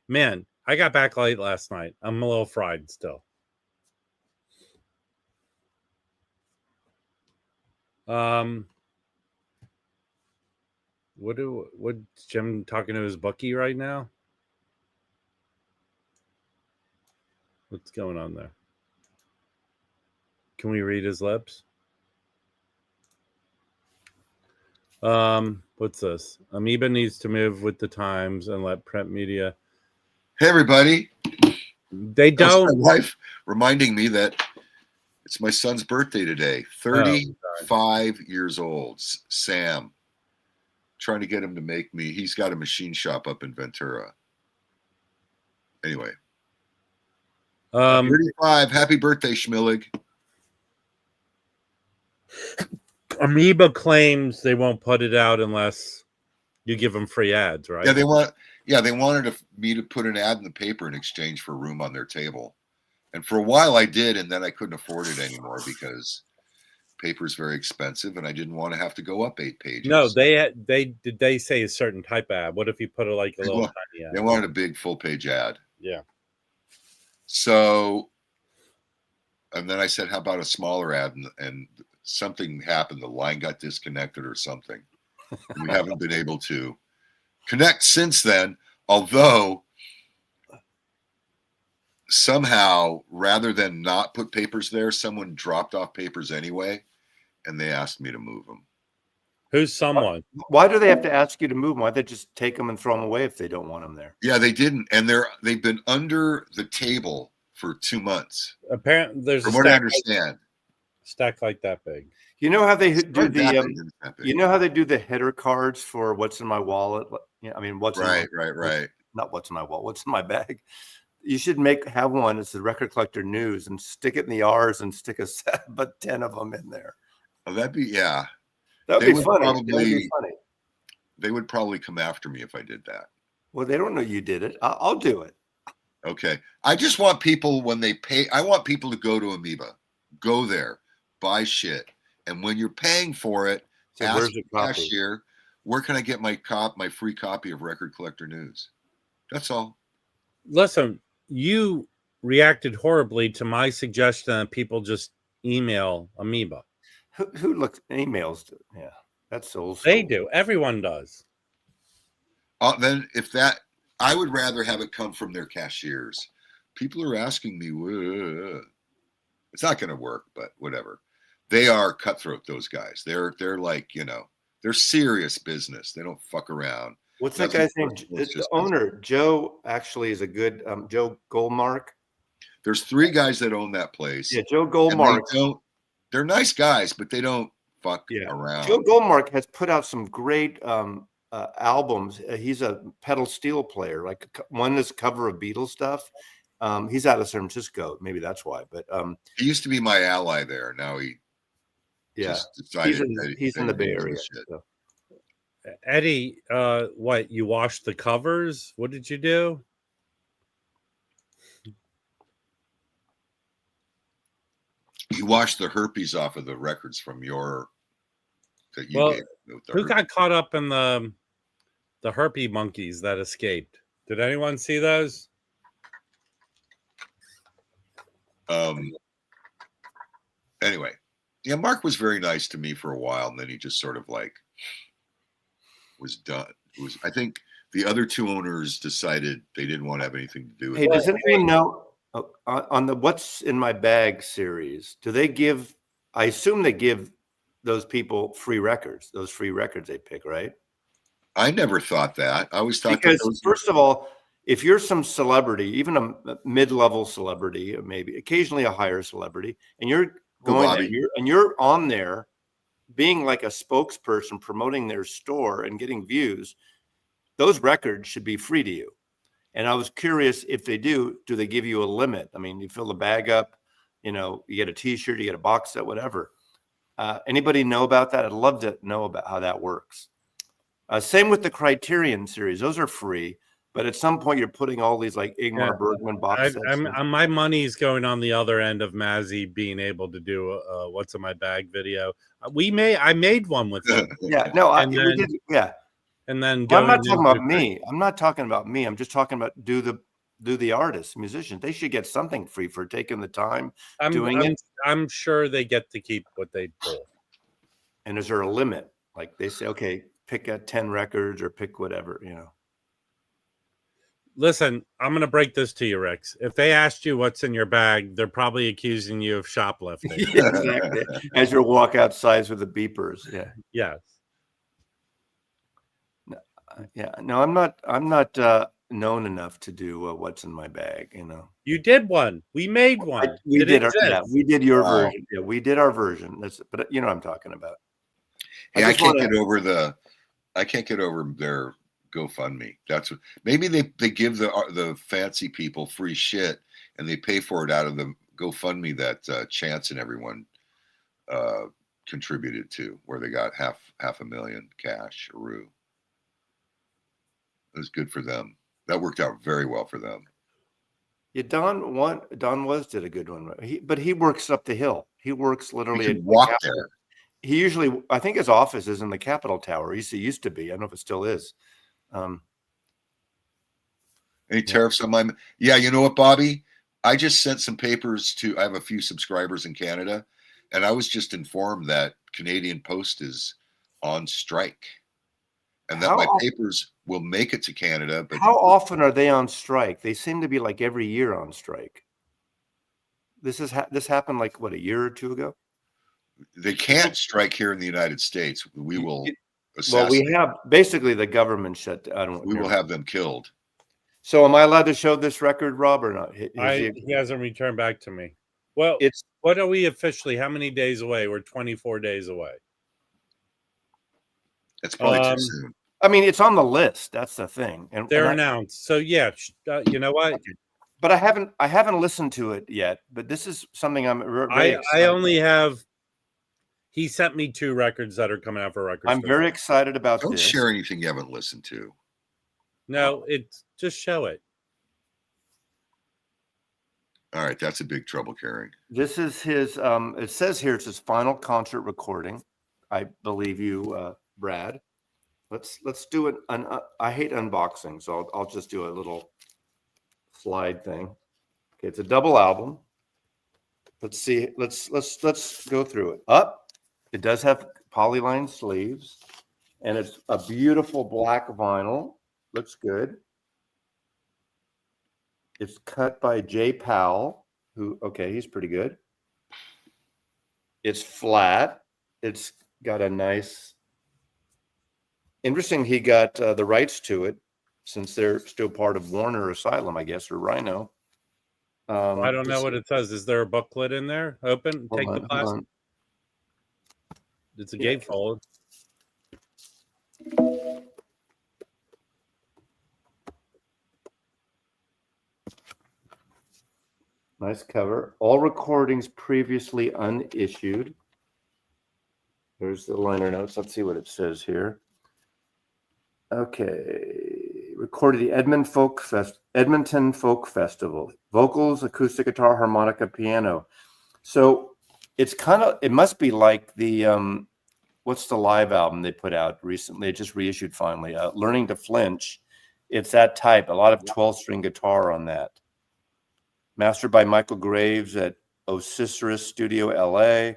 Man, I got back late last night. I'm a little fried still. What's Jim talking to his bookie right now? What's going on there? Can we read his lips? What's this? Amoeba needs to move with the times and let print media. Hey, everybody. They don't. My wife reminding me that it's my son's birthday today. 35 years old. Sam. Trying to get him to make me. He's got a machine shop up in Ventura. Anyway. 35. Happy birthday, Schmillig. Amoeba claims they won't put it out unless you give them free ads, right? Yeah, they wanted me to put an ad in the paper in exchange for room on their table. And for a while I did, and then I couldn't afford it anymore because paper is very expensive and I didn't want to have to go up 8 pages. No, they say a certain type ad. What if you put it like a little tiny ad? They wanted a big full page ad. Yeah. So, and then I said, how about a smaller ad? And something happened. The line got disconnected or something. And we haven't been able to connect since then, although somehow, rather than not put papers there, someone dropped off papers anyway, and they asked me to move them. Who's someone? Why do they have to ask you to move them? Why don't they just take them and throw them away if they don't want them there? Yeah, they didn't, and they've been under the table for 2 months. Apparently, there's from what I understand, stack like that big. You know how they do the you know how they do the header cards for what's in my wallet? Yeah, I mean, what's right. Not what's in my wallet, what's in my bag. You should have one. It's the Record Collector News and stick it in the R's and stick but 10 of them in there. Oh, that'd be funny. That would be funny. They would probably come after me if I did that. Well, they don't know you did it. I'll do it. Okay. I just want people, when they pay, I want people to go to Amoeba, go there, buy shit. And when you're paying for it, ask the cashier, where can I get my free copy of Record Collector News? That's all. Listen, you reacted horribly to my suggestion that people just email Amoeba. Who looks emails? Yeah, that's old school. They do. Everyone does. Then I would rather have it come from their cashiers. People are asking me, it's not going to work, but whatever. They are cutthroat, those guys. They're like, they're serious business. They don't fuck around. What's that guy's name? The owner, Joe, actually is a good, Joe Goldmark. There's 3 guys that own that place. Yeah, Joe Goldmark. They're nice guys, but they don't fuck around. Joe Goldmark has put out some great albums. He's a pedal steel player, like one is cover of Beatles stuff. He's out of San Francisco. Maybe that's why. But he used to be my ally there. Now he just decided he's in the Bay Area. So. Eddie, what, you washed the covers? What did you do? You washed the herpes off of the records from gave. Who got caught up in the herpes monkeys that escaped? Did anyone see those? Anyway, yeah, Mark was very nice to me for a while, and then he just sort of was done. I think the other 2 owners decided they didn't want to have anything to do with it. Hey, does anyone know on the What's in My Bag series, do they give, I assume they give those people free records, those free records they pick, right? I never thought that. I always thought because first of all, if you're some celebrity, even a mid-level celebrity, or maybe occasionally a higher celebrity, and you're going and you're on there being like a spokesperson promoting their store and getting views, those records should be free to you. And I was curious, if they do they give you a limit? I mean, you fill the bag up, you get a t-shirt, you get a box set, whatever. Anybody know about that? I'd love to know about how that works. Same with the Criterion series. Those are free. But at some point, you're putting all these like Ingmar Bergman box sets. My money's going on the other end of Mazzy being able to do a What's in My Bag video. I made one with him. Yeah, no, and then Well, I'm not going talking about into me. I'm not talking about me. I'm just talking about do the artists, musicians. They should get something free for taking the time doing it. I'm sure they get to keep what they pull. And is there a limit? Like they say, okay, pick 10 records or pick whatever, you know. Listen, I'm going to break this to you, Rex. If they asked you what's in your bag, they're probably accusing you of shoplifting. Exactly. As you walk outside with the beepers. Yeah. Yes. Yeah. No, I'm not known enough to do what's in my bag, you know. You did one. We made one. We It did exists. we did your Wow. version. Yeah, we did our version. But you know what I'm talking about. Hey, I can't get over their GoFundMe. That's what, maybe they give the fancy people free shit and they pay for it out of the GoFundMe that Chance and everyone contributed to, where they got half a million cash. It was good for them. That worked out very well for them. Yeah, Don did a good one. But he works up the hill. He works literally You at can walk the there. He usually, I think his office is in the Capitol Tower. He used to be. I don't know if it still is. Any tariffs on my? Yeah, you know what, Bobby? I just sent some papers I have a few subscribers in Canada, and I was just informed that Canadian Post is on strike, and that my papers will make it to Canada. But how often are they on strike? They seem to be like every year on strike. This happened like what, a year or two ago? They can't strike here in the United States. We will assassinate. Well, we have basically the government shut down. We will have them killed. So am I allowed to show this record, Rob, or not? He hasn't returned back to me. Well, what are we officially? How many days away? We're 24 days away. It's probably too soon. I mean, it's on the list. That's the thing. And they're announced. So yeah, you know what? Okay. But I haven't listened to it yet. But this is something I'm very excited I only have. He sent me 2 records that are coming out for records. I'm very excited about Don't this. share anything you haven't listened to. No, it's just show it. All right, that's a big trouble carrying. This is his. It says here it's his final concert recording. I believe you, Brad. Let's do it. I hate unboxing, so I'll just do a little slide thing. Okay, it's a double album. Let's see. Let's go through it. It does have polyline sleeves, and it's a beautiful black vinyl. Looks good. It's cut by Jay Powell, he's pretty good. It's flat. It's got a nice. Interesting, he got the rights to it since they're still part of Warner Asylum, I guess, or Rhino. I don't know what it says. Is there a booklet in there? Open. Take the plastic. It's a gatefold. Nice cover. All recordings previously unissued. There's the liner notes. Let's see what it says here. Okay. Recorded the Edmonton Folk Festival. Vocals, acoustic guitar, harmonica, piano. So it must be like the what's the live album they put out recently? It just reissued finally. Learning to Flinch. It's that type. A lot of 12-string guitar on that. Mastered by Michael Graves at Osiris Studio, LA.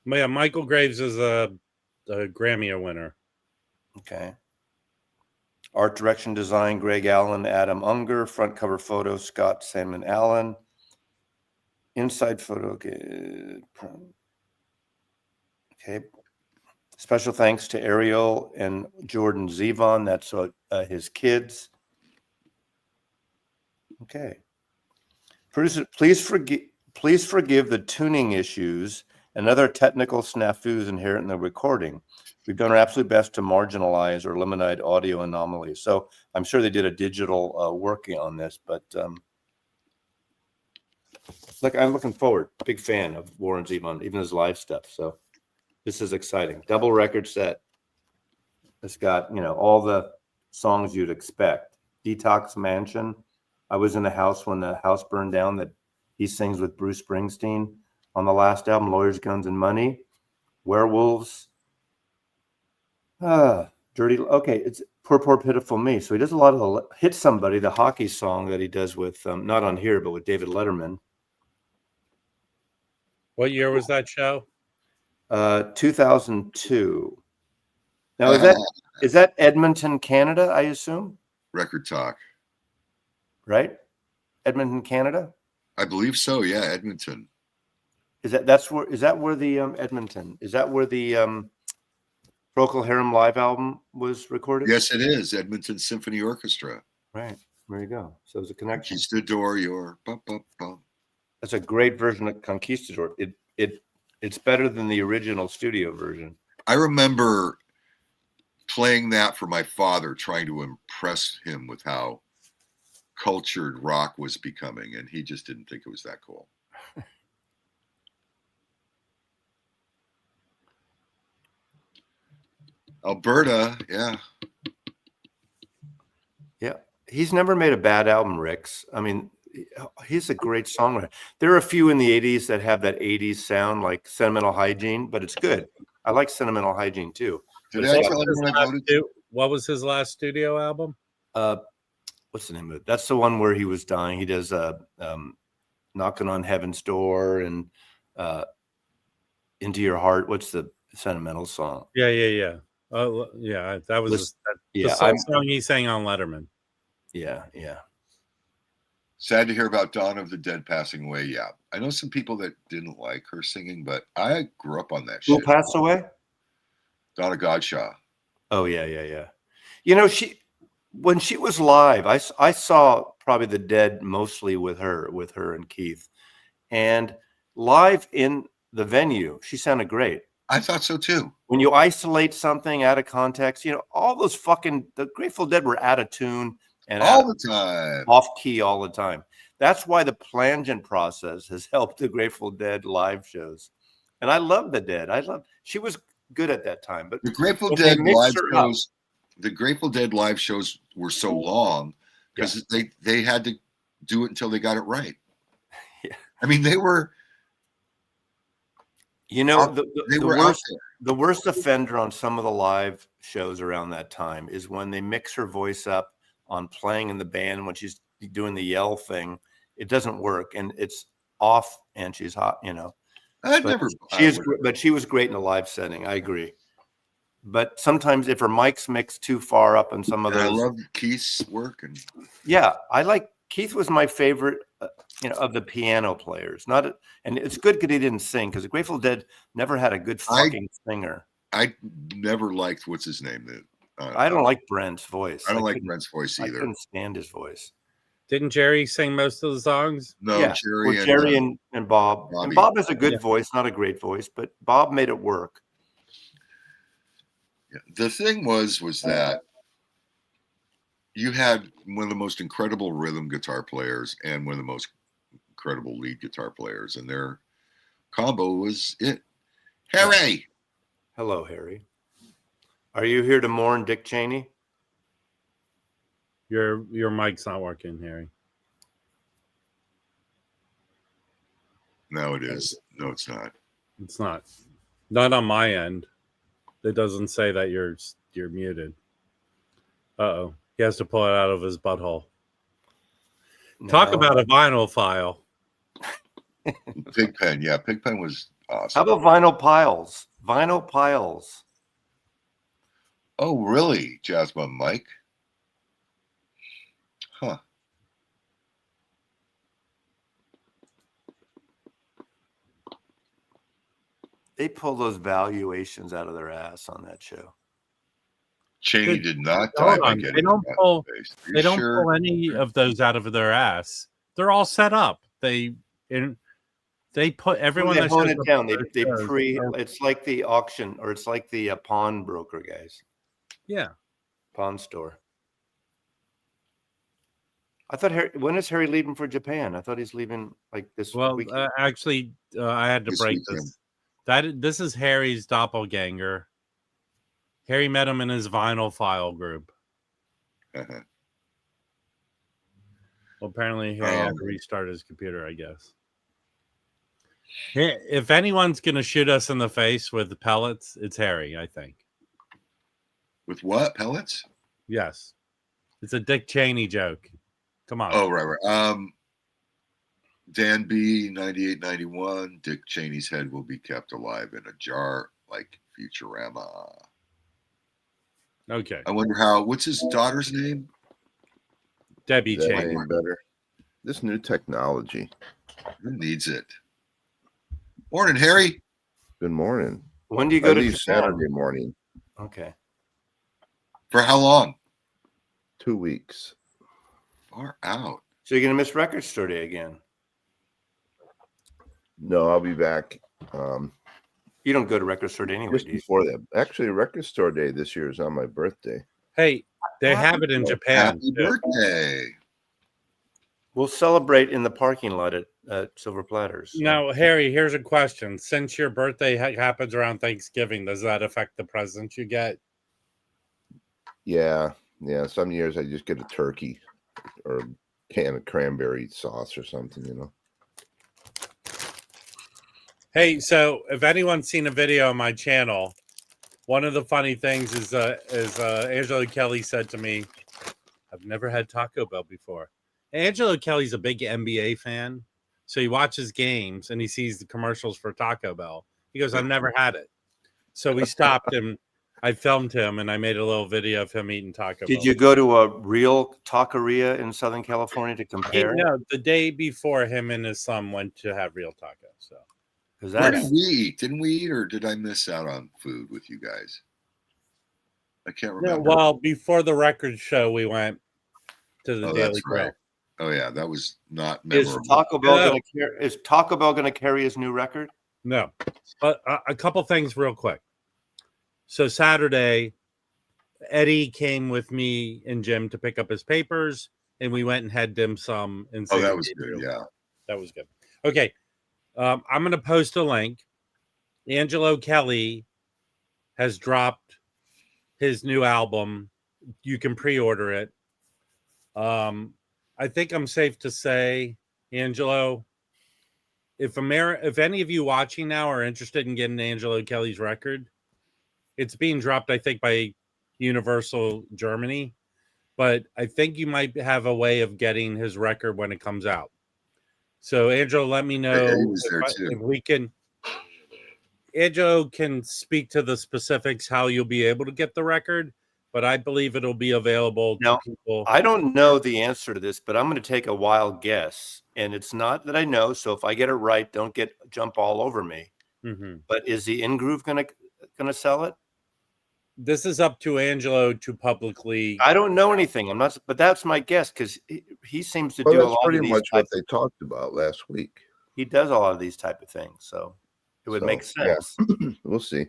Yeah, Michael Graves is a Grammy winner. Okay. Art direction design, Greg Allen, Adam Unger. Front cover photo, Scott Salmon Allen. Inside photo. Okay. Special thanks to Ariel and Jordan Zevon. That's his kids. Okay. Producer, please forgive the tuning issues and other technical snafus inherent in the recording. We've done our absolute best to marginalize or eliminate audio anomalies. So I'm sure they did a digital working on this, but look, I'm looking forward. Big fan of Warren Zevon, even his live stuff. So this is exciting. Double record set. It's got, all the songs you'd expect. Detox Mansion. I was in the house when the house burned down that he sings with Bruce Springsteen on the last album, Lawyers, Guns, and Money. Werewolves. Dirty. Okay, Poor Pitiful Me. So he does a lot of Hit Somebody, the hockey song that he does with, not on here, but with David Letterman. What year was that show? 2002. Now, is that Edmonton, Canada, I assume? Record Talk. Right? Edmonton, Canada? I believe so. Yeah, Edmonton. Is that where the Edmonton? Is that where the Procol Harum live album was recorded? Yes, it is. Edmonton Symphony Orchestra. Right. There you go. So there's a connection. Conquistador, your bum, bum, bum. That's a great version of Conquistador. It's better than the original studio version. I remember playing that for my father, trying to impress him with how cultured rock was becoming, and he just didn't think it was that cool. Alberta, yeah. Yeah. He's never made a bad album, Rix. I mean, he's a great songwriter. There are a few in the 80s that have that 80s sound, like Sentimental Hygiene, but it's good. I like Sentimental Hygiene too. Did I tell you when I voted? What was his last studio album? What's the name of it? That's the one where he was dying. He does Knocking on Heaven's Door and Into Your Heart. What's the sentimental song? Yeah. Oh, yeah. That was the song he sang on Letterman. Yeah. Sad to hear about Dawn of the Dead passing away. Yeah, I know some people that didn't like her singing, but I grew up on that shit. Who passed away? Donna Godshaw. Oh yeah. You know, when she was live, I saw probably the Dead mostly with her and Keith, and live in the venue, she sounded great. I thought so too. When you isolate something out of context, all those the Grateful Dead were out of tune and all the time, off key all the time. That's why the plangent process has helped the Grateful Dead live shows. And I love the Dead. She was good at that time. But the Grateful Dead live shows were so long because they had to do it until they got it right. Yeah. I mean, they were. The worst offender on some of the live shows around that time is when they mix her voice up on playing in the band when she's doing the yell thing. It doesn't work, and it's off, and she's hot. But she was great in a live setting. I agree. But sometimes if her mic's mixed too far up in some of those, I love Keith's work, Keith was my favorite. Of the piano players, and it's good because he didn't sing, because the Grateful Dead never had a good fucking singer. I never liked what's his name. I don't like Brent's voice. I don't like Brent's voice either. I couldn't stand his voice. Didn't Jerry sing most of the songs? No, yeah. Jerry and Bob. Bobby. And Bob has a good voice, not a great voice, but Bob made it work. Yeah. The thing was that you had one of the most incredible rhythm guitar players and one of the most incredible lead guitar players, and their combo was it. Harry. Hello, Harry. Are you here to mourn Dick Cheney? Your mic's not working, Harry. No, it is. No, it's not. It's not. Not on my end. It doesn't say that you're muted. Uh-oh. He has to pull it out of his butthole. No. Talk about a vinyl file. Pigpen. Yeah, Pigpen was awesome. How about vinyl piles? Vinyl piles. Oh, really, Jasmine Mike? Huh. They pull those valuations out of their ass on that show. Cheney did not die by getting They don't pull any of those out of their ass. They're all set up. They put everyone. They hone it down. It's like the auction, or it's like the pawn broker guys. Yeah, pawn store. I thought when is Harry leaving for Japan? I thought he's leaving like this week. Actually, I had to break this. This is Harry's doppelganger. Harry met him in his vinyl file group. Uh-huh. Well, apparently Harry had to restart his computer, I guess. If anyone's going to shoot us in the face with pellets, it's Harry, I think. With what? Pellets? Yes. It's a Dick Cheney joke. Come on. Oh, right. Dan B, 9891. Dick Cheney's head will be kept alive in a jar like Futurama. Okay. I wonder what's his daughter's name? Debbie Is that Cheney. any better? This new technology. Who needs it? Morning, Harry. Good morning. When do you I go to leave Japan? Saturday morning. Okay. For how long? 2 weeks. Far out. So you're going to miss Record Store Day again? No, I'll be back You don't go to Record Store Day anyway, just do you? before that. Actually, Record Store Day this year is on my birthday. Hey, they have it in Japan. Happy too. birthday. We'll celebrate in the parking lot at Silver Platters. So. Now, Harry, here's a question. Since your birthday happens around Thanksgiving, does that affect the presents you get? Yeah. Some years I just get a turkey or a can of cranberry sauce or something, you know. Hey, so if anyone's seen a video on my channel, one of the funny things is Angelo Kelly said to me, I've never had Taco Bell before. Angelo Kelly's a big NBA fan, so he watches games and he sees the commercials for Taco Bell. He goes, I've never had it. So we stopped and I filmed him and I made a little video of him eating Taco Bell. Did you go to a real taqueria in Southern California to compare? No, the day before him and his son went to have real tacos. So Where did we eat? Didn't we eat, or did I miss out on food with you guys? I can't remember. No, well, before the record show, we went to the Daily Grill. Right. Oh yeah, that was not Is memorable. Taco Bell going to carry his new record? No, but a couple things real quick. So Saturday, Eddie came with me and Jim to pick up his papers, and we went and had dim sum. And Oh, that was good. Yeah, that was good. Okay, I'm going to post a link. Angelo Kelly has dropped his new album. You can pre-order it. I think I'm safe to say, Angelo, if any of you watching now are interested in getting Angelo Kelly's record, it's being dropped, I think, by Universal Germany, but I think you might have a way of getting his record when it comes out. So, Angelo, let me know if we can. Angelo can speak to the specifics how you'll be able to get the record, but I believe it'll be available to people. I don't know the answer to this, but I'm going to take a wild guess, and it's not that I know. So if I get it right, don't jump all over me. Mm-hmm. But is the In Groove going to sell it? This is up to Angelo to publicly. I don't know anything. I'm not, but that's my guess because he seems to do a lot pretty of these much what they talked about last week. He does a lot of these type of things, so it would make sense. Yeah. We'll see.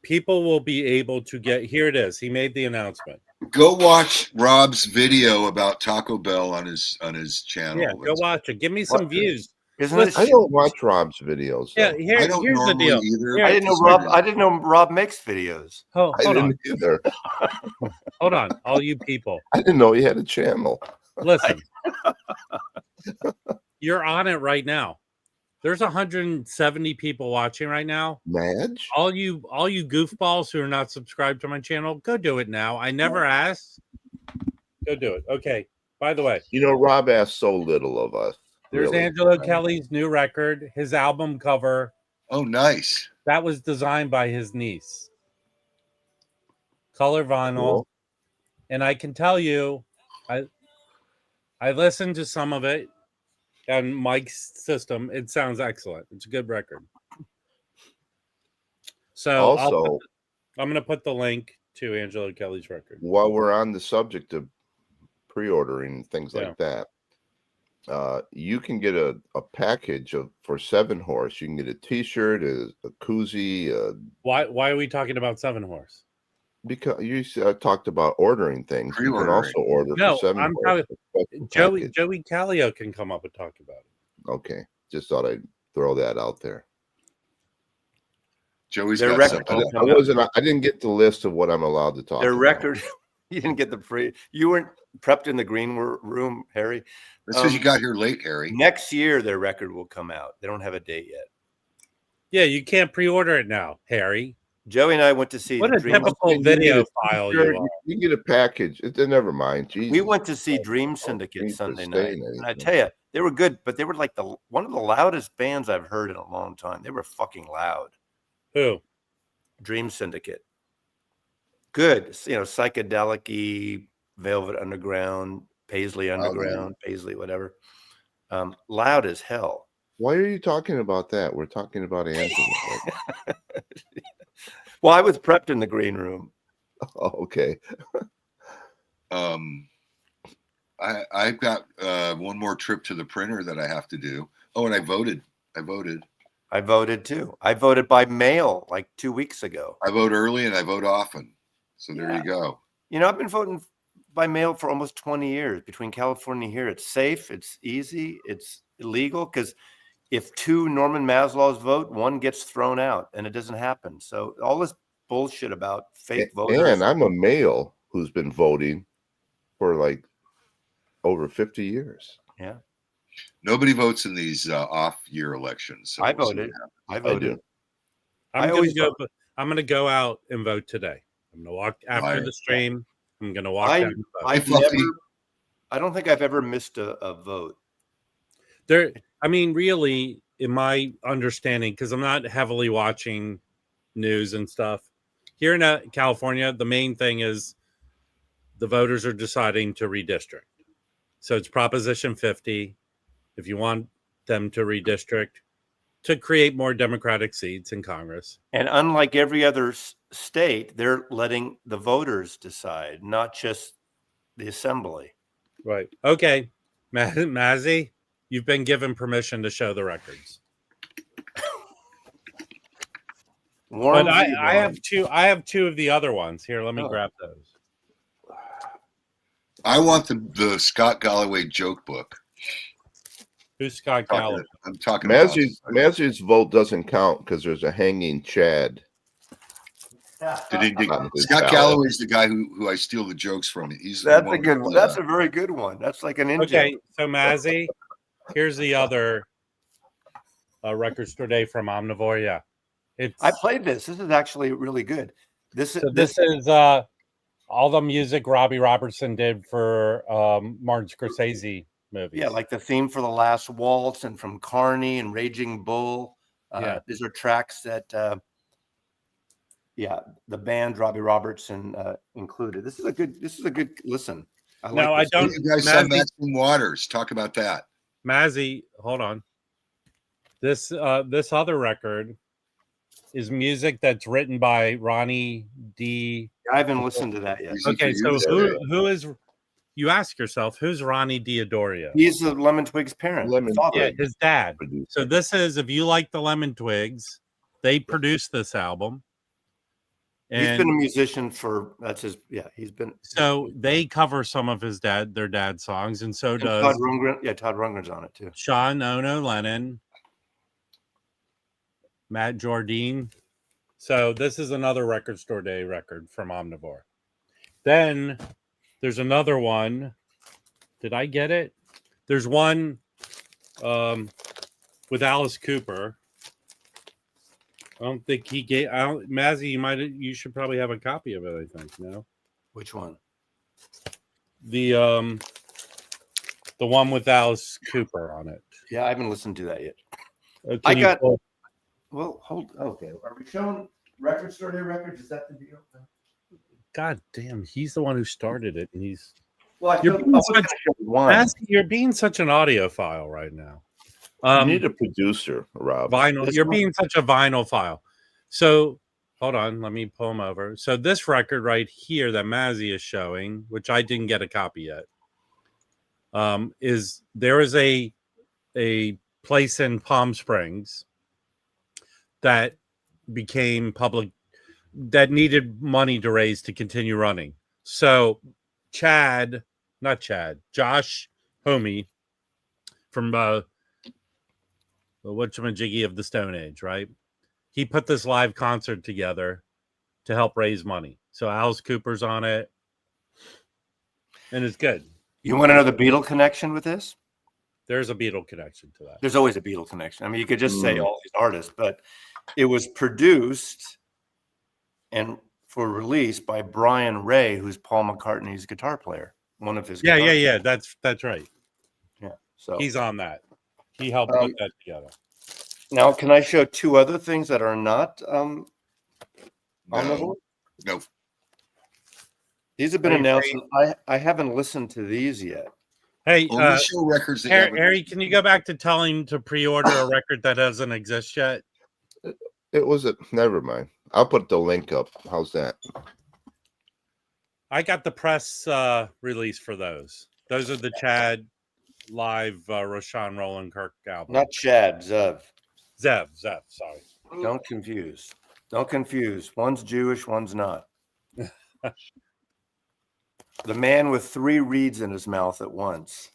People will be able to get. Here it is. He made the announcement. Go watch Rob's video about Taco Bell on his channel. Yeah, go watch it. Give me some views. I don't watch Rob's videos. Yeah, here's the deal. Either. I didn't know Rob makes videos. Hold on. Either. Hold on, all you people. I didn't know he had a channel. Listen, you're on it right now. There's 170 people watching right now. Madge? All you goofballs who are not subscribed to my channel, go do it now. I never asked. Go do it. Okay. By the way, Rob asked so little of us. There's really. Angelo Kelly's new record, his album cover. Oh, nice. That was designed by his niece. Color vinyl. Cool. And I can tell you, I listened to some of it on Mike's system. It sounds excellent. It's a good record. So also, I'm going to put the link to Angelo Kelly's record. While we're on the subject of pre-ordering things like that, you can get a package for 7 Horse. You can get a T-shirt, a koozie. Why are we talking about 7 Horse? Because you talked about ordering things. You can also order for 7 Horse. Joey Callio can come up and talk about it. Okay, just thought I'd throw that out there. Joey's got something. I didn't get the list of what I'm allowed to talk about. Their record. You didn't get the free. You weren't prepped in the green room, Harry. That's because you got here late, Harry. Next year, their record will come out. They don't have a date yet. Yeah, you can't pre-order it now, Harry. Joey and I went to see What a Dream. typical video file you are. You get a package. Never mind. Jesus. We went to see Dream Syndicate Sunday night, and I tell you, they were good, but they were like one of the loudest bands I've heard in a long time. They were fucking loud. Who? Dream Syndicate. Good, psychedelic-y, Velvet Underground, Paisley Underground, Paisley, whatever. Loud as hell. Why are you talking about that? We're talking about Angelo. Well, I was prepped in the green room. Oh, okay. I've got one more trip to the printer that I have to do. Oh, and I voted. I voted too. I voted by mail like 2 weeks ago. I vote early and I vote often. So there you go. I've been voting by mail for almost 20 years between California here. It's safe. It's easy. It's illegal because if 2 Norman Maslows vote, 1 gets thrown out, and it doesn't happen. So all this bullshit about fake voters. And I'm a male who's been voting for like over 50 years. Yeah. Nobody votes in these off-year elections. So I voted. I do. I'm going to go out and vote today. I'm going to walk after the stream. I'm going to walk down and vote. I don't think I've ever missed a vote. Really, in my understanding, because I'm not heavily watching news and stuff, here in California, the main thing is the voters are deciding to redistrict. So it's Proposition 50. If you want them to redistrict to create more Democratic seats in Congress. And unlike every other state, they're letting the voters decide, not just the assembly. Right. Okay. Mazzy, you've been given permission to show the records. But I have two of the other ones. Here, let me grab those. I want the Scott Galloway joke book. Who's Scott Galloway? I'm talking Mazzy's vote doesn't count because there's a hanging Chad. Scott Galloway's the guy who I steal the jokes from. That's a good one. That's a very good one. That's like an in-joke. Okay, so Mazzy, here's the other record store day from Omnivore. Yeah, I played this. This is actually really good. This is all the music Robbie Robertson did for Martin Scorsese movies. Yeah, like the theme for The Last Waltz and from Carney and Raging Bull. These are tracks that the band Robbie Robertson included. This is a good listen. I don't. You guys saw Maxine Waters. Talk about that. Mazzy, hold on. This other record is music that's written by Ronnie D. I haven't listened to that yet. Okay, so who is? You ask yourself, who's Ronnie Diodoria? He's the Lemon Twigs parent. His dad. So this is, if you like the Lemon Twigs, they produced this album. And he's been a musician he's been. So they cover some of their dad's songs, and so does Todd Rundgren. Yeah, Todd Rundgren's on it too. Sean Ono Lennon, Matt Jordine. So this is another record store day record from Omnivore. Then there's another one. Did I get it? There's one with Alice Cooper. I don't think he gave. Mazzy, you should probably have a copy of it. I think. No. Which one? The one with Alice Cooper on it. Yeah, I haven't listened to that yet. Well, hold. Okay, are we showing record store day records? Is that the deal? God damn, he's the one who started it, and he's. Well, you're being such an audiophile right now. You need a producer, Rob. Vinyl. You're being such a vinyl file. So hold on, let me pull him over. So this record right here that Mazzy is showing, which I didn't get a copy yet, is there is a place in Palm Springs that became public that needed money to raise to continue running. So Josh Homme from whatchamajiggy of the Stone Age, right? He put this live concert together to help raise money. So Alice Cooper's on it, and it's good. You want to know the Beatle connection with this? There's a Beatle connection to that. There's always a Beatle connection. I mean, you could just say all these artists, but it was produced and for release by Brian Ray, who's Paul McCartney's guitar player, one of his Yeah, guitar yeah. players. That's right. Yeah. So He's on that. He helped put that together. now, can I show two other things that are not on the No, board? no. These have been Are you announced. And I haven't listened to these yet. Hey, Only show records that you haven't- Harry, can you go back to telling to pre-order a record that doesn't exist yet? It was a never mind. I'll put the link up. How's that? I got the press release for those. Those are the Chad live Roshan Roland Kirk album. Not Chad, Zev. Zev. Sorry. Don't confuse. Don't confuse. One's Jewish, one's not. The man with 3 reeds in his mouth at once.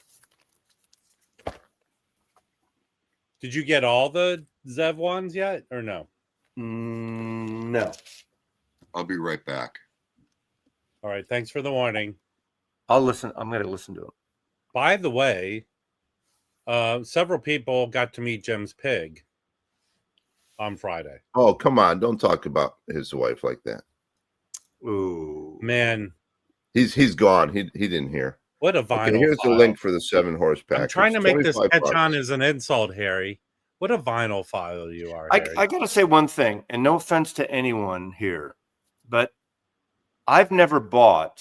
Did you get all the Zev ones yet, or no? No. I'll be right back. All right. Thanks for the warning. I'll listen. I'm going to listen to him. By the way, several people got to meet Jim's pig on Friday. Oh, come on. Don't talk about his wife like that. Ooh. Man, He's gone. He didn't hear. what a vinyl. Okay, here's the file. link for the 7-horse pack. I'm trying to It's make this 25 catch on bucks. as an insult, Harry. What a vinyl file you are, Harry. I got to say one thing, and no offense to anyone here, but I've never bought.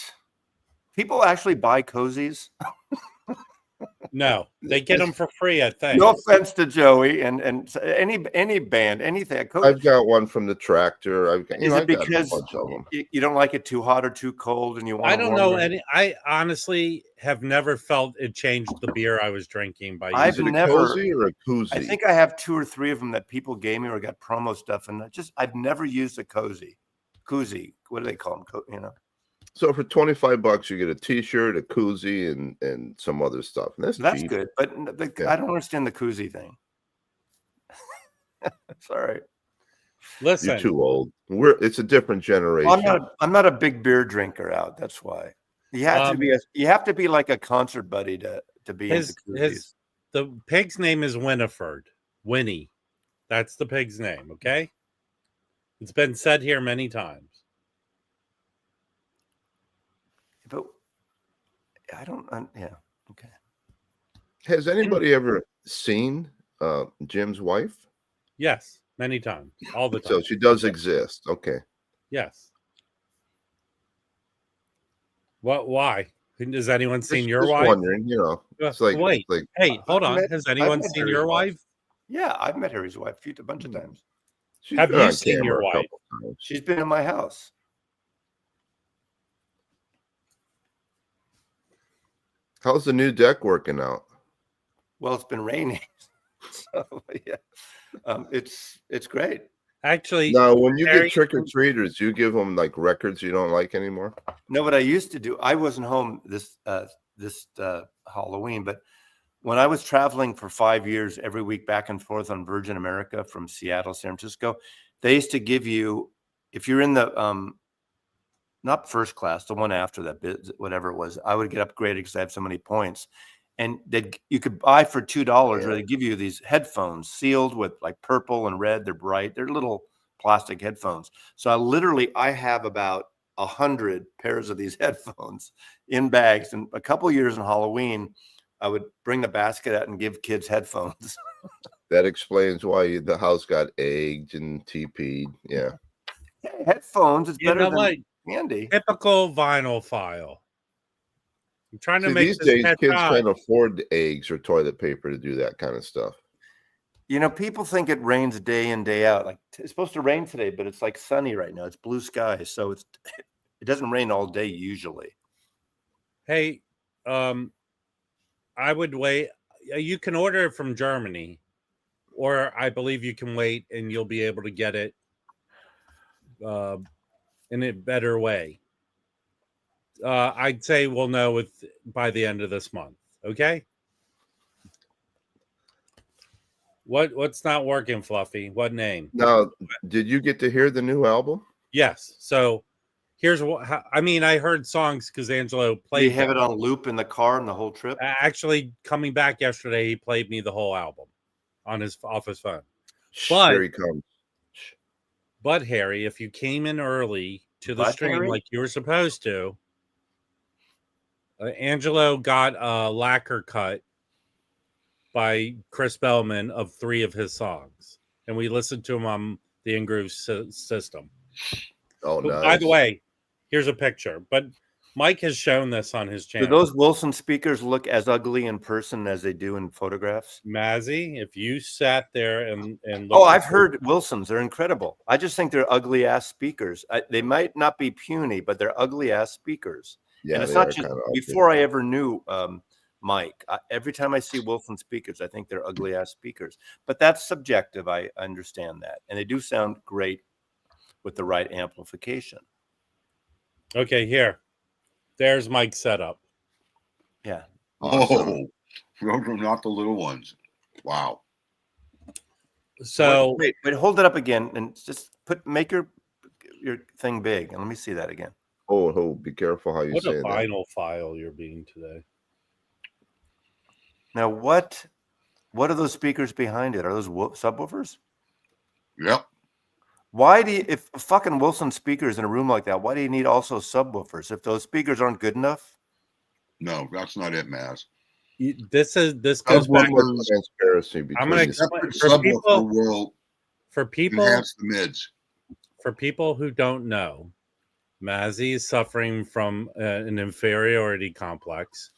People actually buy cozies. No, they get them for free, I think. No offense to Joey and any band, anything. I've got one from the Tractor. I've got, Is I've it got a because bunch of them. you don't like it too hot or too cold, and you want? I don't know any. I honestly have never felt it changed the beer I was drinking by I've Is it a never- cozy or a koozie? I think I have 2 or 3 of them that people gave me or got promo stuff, and I've never used a koozie. What do they call them? You know. So for 25 bucks, you get a T-shirt, a koozie, and some other stuff. And that's cheap. good, but Yeah. I don't understand the koozie thing. Sorry, Listen, You're too old. It's a different generation. I'm not a big beer drinker out. That's why you have to be. You have to be like a concert buddy to be into koozies. the pig's name is Winifred. Winnie. That's the pig's name, okay? It's been said here many times. But I don't. Yeah. Okay. Has anybody ever seen Jim's wife? Yes, many times. All the time. So she does exist. Okay. Yes. Why? Has anyone seen your Just wife? wondering, it's like, Wait. like Hey, hold on. met- Has I've anyone met seen Harry's your wife. wife? Yeah, I've met Harry's wife a bunch of times. she's Have been you on seen your camera a wife? couple times. She's been in my house. How's the new deck working out? Well, it's been raining, so yeah, it's great. Actually, Now, when you Harry- get trick or treaters, you give them like records you don't like anymore. No, what I used to do, I wasn't home this Halloween, but when I was traveling for 5 years every week back and forth on Virgin America from Seattle, San Francisco, they used to give you, if you're in the not first class, the one after that, whatever it was, I would get upgraded because I have so many points. And you could buy for $2, or they give you these headphones sealed with like purple and red. They're bright. They're little plastic headphones. So I have about 100 pairs of these headphones in bags. And a couple years in Halloween, I would bring the basket out and give kids headphones. That explains why the house got egged and TP'd. Yeah. Hey, headphones, it's You better know than what? candy. Typical vinyl file. I'm trying to See, make these this days, catch kids on. can't afford eggs or toilet paper to do that kind of stuff. You know, people think it rains day in, day out. Like it's supposed to rain today, but it's like sunny right now. It's blue skies, so it doesn't rain all day usually. Hey, I would wait. You can order it from Germany, or I believe you can wait and you'll be able to get it in a better way. I'd say we'll know by the end of this month. Okay. What's not working, Fluffy? What name? Now, did you get to hear the new album? Yes. So here's what I heard songs because Angelo played. You have them. it on loop in the car and the whole trip. Actually, coming back yesterday, he played me the whole album off his phone. Shh, But- here he comes. Shh. But Harry, if you came in early to the But stream Harry? like you were supposed to, Angelo got a lacquer cut by Chris Bellman of 3 of his songs, and we listened to him on the In-Groove system. Oh, But nice. by the way, here's a picture. But Mike has shown this on his Do channel. those Wilson speakers look as ugly in person as they do in photographs? Mazzy, if you sat there and Oh, looked I've at heard Wilsons. They're incredible. I just think they're ugly ass speakers. They might not be puny, but they're ugly ass speakers. Yeah, and it's they not are just kinda ugly. before I ever knew Mike. Every time I see Wilson speakers, I think they're ugly ass speakers. But that's subjective. I understand that, and they do sound great with the right amplification. Okay, here. There's Mike's setup. Yeah. Awesome. Oh, those are not the little ones. Wow. So wait, hold it up again and just make your thing big, and let me see that again. Oh, be careful how you what say a that. vinyl file you're being today. Now, what are those speakers behind it? Are those subwoofers? Yep. Why do you, if fucking Wilson speakers in a room like that, why do you need also subwoofers if those speakers aren't good enough? No, that's not it, Maz. This goes back. Subwoofers- Transparency between I'm gonna the- explain Separate subwoofer will for people enhance the mids. for people who don't know, Mazzy is suffering from an inferiority complex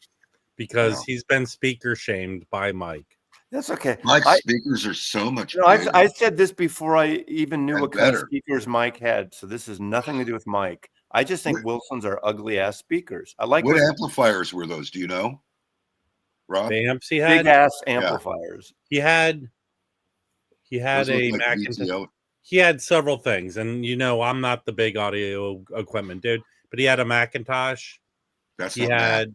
because No. he's been speaker shamed by Mike. That's okay. Mike's speakers are so much No, bigger. I said this before I even knew And what kind of better. speakers Mike had, so this has nothing to do with Mike. I just think Wilsons are ugly ass speakers. I like What Wilson- amplifiers were those? Do you know, Rob? The amps he big had, ass amplifiers. he had Those a look like Macintosh. VTO. He had several things, and I'm not the big audio equipment dude, but he had a Macintosh. That's He not bad. had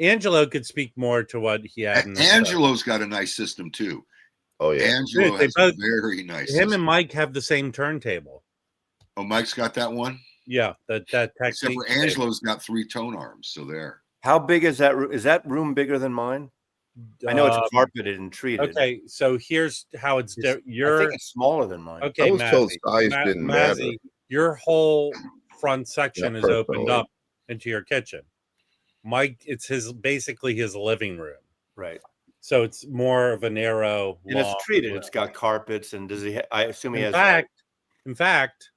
Angelo could speak more to what he had. In Angelo's got a nice system too. Oh yeah. Angelo Dude, they has a both- very nice him system. and Mike have the same turntable. Oh, Mike's got that one. Yeah, that Except technique. for Angelo's got 3 tone arms. So there. How big is that room? Is that room bigger than mine? I know it's carpeted and treated. Okay, so here's how it's. I Your think it's smaller than mine. okay, I was told Mazzy, size didn't matter. Mazzy, your whole front section Yeah, is opened personally. up into your kitchen. Mike, it's basically his living room. Right. So it's more of a narrow. And it's long treated. room. It's got carpets, and does he? I assume he In has. fact,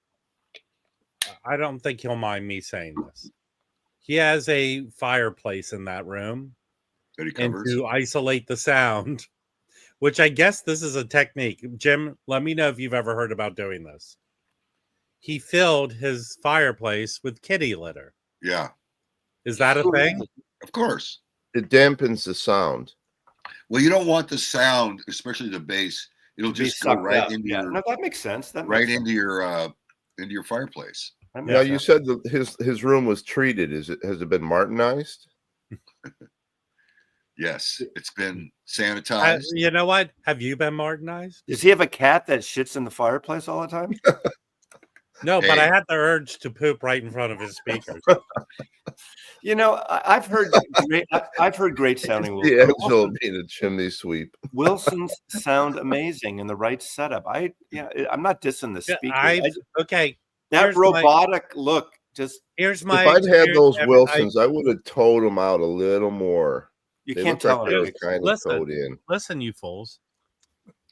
I don't think he'll mind me saying this. He has a fireplace in that room, That he and covers. to isolate the sound, which I guess this is a technique. Jim, let me know if you've ever heard about doing this. He filled his fireplace with kitty litter. Yeah, Is that a thing? of course. It dampens the sound. Well, you don't want the sound, especially the bass. It'll Be just go sucked right up. into Yeah. your No, that makes sense. That right makes into your fireplace. That Now makes you sense. said that his room was treated. Has it been martinized? Yes, it's been sanitized. You know what? Have you been martinized? Does he have a cat that shits in the fireplace all the time? No, but Hey. I had the urge to poop right in front of his speakers. You know, I've heard great sounding The Wilsons. Angelo being a chimney sweep. Wilsons sound amazing in the right setup. I'm not dissing the speaker. Okay, That here's my- robotic look just here's my. If I'd had experience, those Evan. Wilsons, I would have towed them out a little more. you They can't look like tell. they were him. kind of Listen. towed in. Listen, you fools.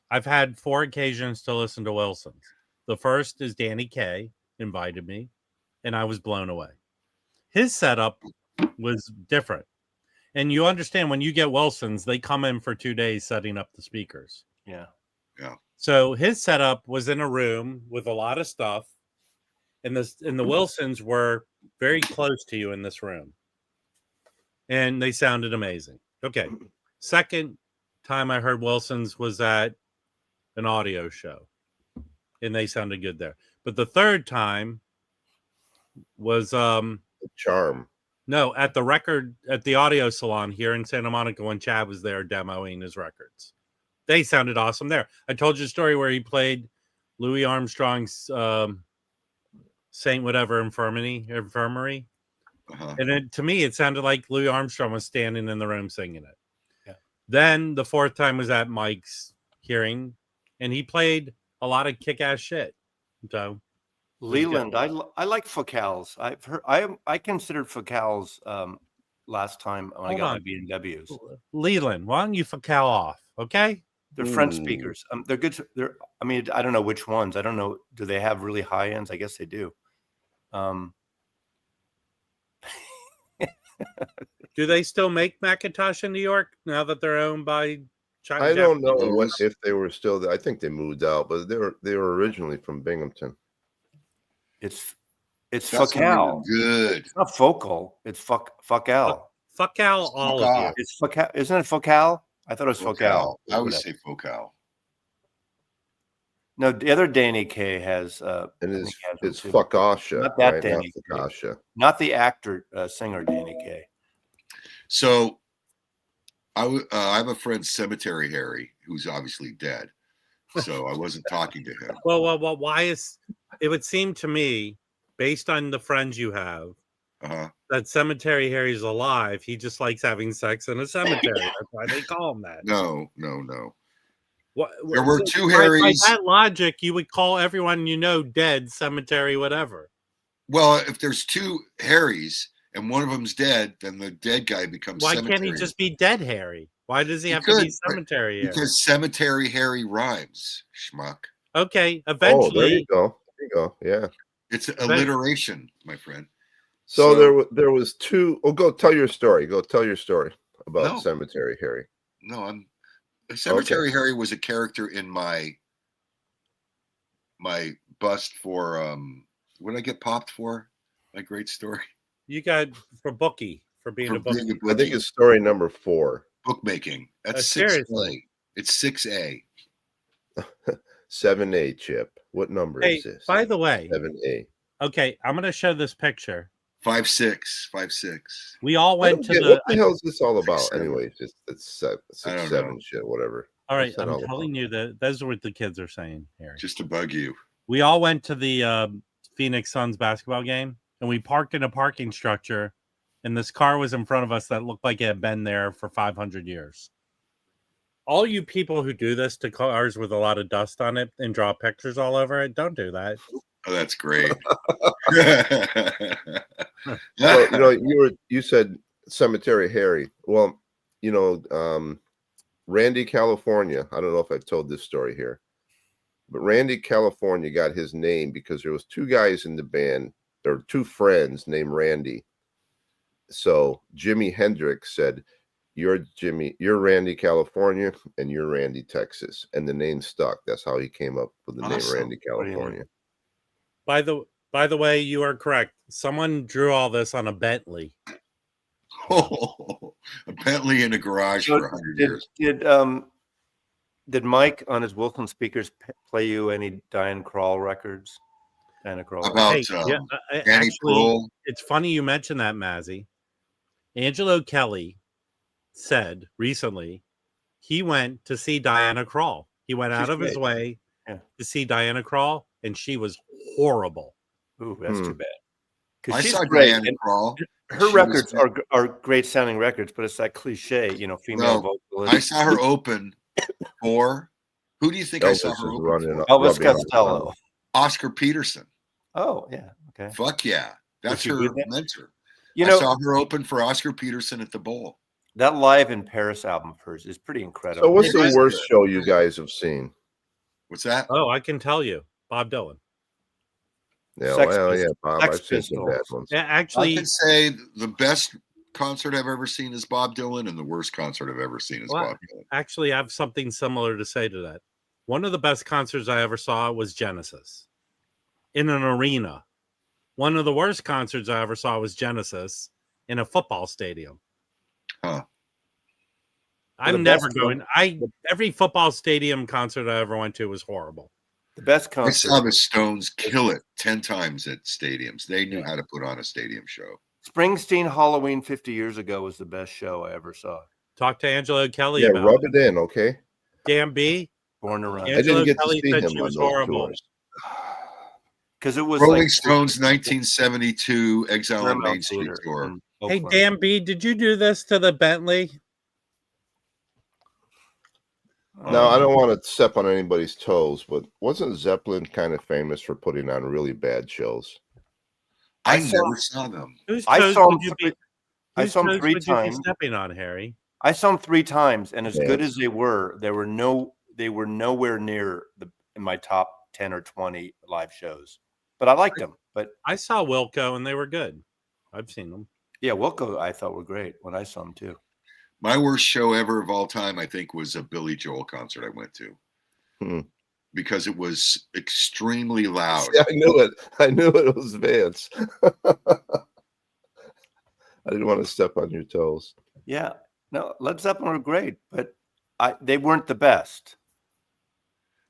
I've had 4 occasions to listen to Wilson's. The first is Danny Kaye invited me, and I was blown away. His setup was different. And you understand when you get Wilson's, they come in for 2 days setting up the speakers. Yeah. So his setup was in a room with a lot of stuff, and the Wilsons were very close to you in this room. And they sounded amazing. Okay. Second time I heard Wilson's was at an audio show, and they sounded good there. But the third time was The charm. no, at the audio salon here in Santa Monica when Chad was there demoing his records. They sounded awesome there. I told you a story where he played Louis Armstrong's Saint Whatever Infirmary. Uh-huh. And to me, it sounded like Louis Armstrong was standing in the room singing it. Yeah. Then the fourth time was at Mike's hearing, and he played a lot of kick-ass shit. So Leland, I like Focals. I considered Focals last time when I Hold got on. my BMWs. Leland, why don't you Focal off? Okay. They're front speakers. They're good. I mean, I don't know which ones. I don't know. Do they have really high ends? I guess they do. Do they still make Macintosh in New York now that they're owned by China? I don't know Japanese? if they were still there. I think they moved out, but they were originally from Binghamton. It's That's when they were Focal. good. It's not Focal. It's Focal. Focal, all of you. It's Focal. Isn't it Focal? I thought it was Focal. I always say Focal. No, the other Danny Kaye has. And it's Focaccia, Not that right? Danny Not Focaccia. Not the actor, singer Danny Kaye. So I have a friend, Cemetery Harry, who's obviously dead. So I wasn't talking to him. Well, why is it? Would seem to me, based on the friends you have, that Cemetery Harry's alive. He just likes having sex in a cemetery. That's why they call him that. No. What, There were two Harrys. By that logic, you would call everyone you know dead, cemetery, whatever. Well, if there's two Harrys and one of them's dead, then the dead guy becomes Why Cemetery. can't he just be Dead Harry? Why does he have to be Cemetery Harry? Because Cemetery Harry rhymes, schmuck. Okay, eventually. Oh, there you go. There you go. Yeah. It's alliteration, my friend. So there was two. Oh, go tell your story. Go tell your story about Cemetery Harry. No, Cemetery Harry was a character in my bust for what did I get popped for? My great story. You got for bookie for being a bookie. I think it's story number 4. Bookmaking. That's 6A. Seriously. It's 6A. 7A, Chip. What number is this? By the way, 7A. Okay, I'm going to show this picture. 5'6". We all went to What the hell is this all about? Anyways, it's 6'7" shit, whatever. All right, I'm telling you that those are what the kids are saying here. Just to bug you. We all went to the Phoenix Suns basketball game, and we parked in a parking structure, and this car was in front of us that looked like it had been there for 500 years. All you people who do this to cars with a lot of dust on it and draw pictures all over it, don't do that. Oh, that's great. Well, you said Cemetery Harry. Well, Randy California. I don't know if I've told this story here, but Randy California got his name because there was 2 guys in the band. There were 2 friends named Randy. So Jimi Hendrix said, you're Randy California and you're Randy Texas. And the name stuck. That's how he came up with the name Randy California. By the way, you are correct. Someone drew all this on a Bentley. Oh, a Bentley in a garage for 100 years. Did Mike on his Wilson speakers play you any Diane Krall records? Diana Krall. About Danny Kroll. It's funny you mentioned that, Mazzy. Angelo Kelly said recently he went to see Diana Krall. He went out of his way to see Diana Krall, and she was horrible. Ooh, that's too bad. I saw Diana Krall. Her records are great sounding records, but it's that cliche, female vocalist. I saw her open for who do you think Elvis I saw her open for? Elvis Costello. Oscar Peterson. Oh, yeah. Okay. Fuck yeah. That's her mentor. I saw her open for Oscar Peterson at the Bowl. That Live in Paris album of hers is pretty incredible. So what's the worst show you guys have seen? What's that? Oh, I can tell you. Bob Dylan. Yeah, Bob. I've seen some bad ones. Yeah, actually, I can say the best concert I've ever seen is Bob Dylan, and the worst concert I've ever seen is Bob Dylan. Actually, I have something similar to say to that. One of the best concerts I ever saw was Genesis in an arena. One of the worst concerts I ever saw was Genesis in a football stadium. Huh. I'm never going. Every football stadium concert I ever went to was horrible. The best concert. I saw the Stones kill it 10 times at stadiums. They knew how to put on a stadium show. Springsteen Halloween 50 years ago was the best show I ever saw. Talk to Angelo Kelly about rub it in, okay? Dan B. Born to Run. Angelo Kelly said she was horrible. Because it was Rolling Stones 1972 Exile on Main Street tour. Hey, Dan B, did you do this to the Bentley? Now, I don't want to step on anybody's toes, but wasn't Zeppelin kind of famous for putting on really bad shows? I never saw them. Whose I toes saw would him. you be? I Whose saw him toes 3 would you be times. stepping on, Harry? I saw them 3 times, and as good Yes. as they were nowhere near in my top 10 or 20 live shows. But I liked them. But I saw Wilco and they were good. I've seen them. yeah, Wilco I thought were great when I saw them too. My worst show ever of all time, I think, was a Billy Joel concert I went to. Because it was extremely loud. See, I knew it. I knew it was Vance. I didn't want to step on your toes. Yeah. No, Led Zeppelin were great, but they weren't the best.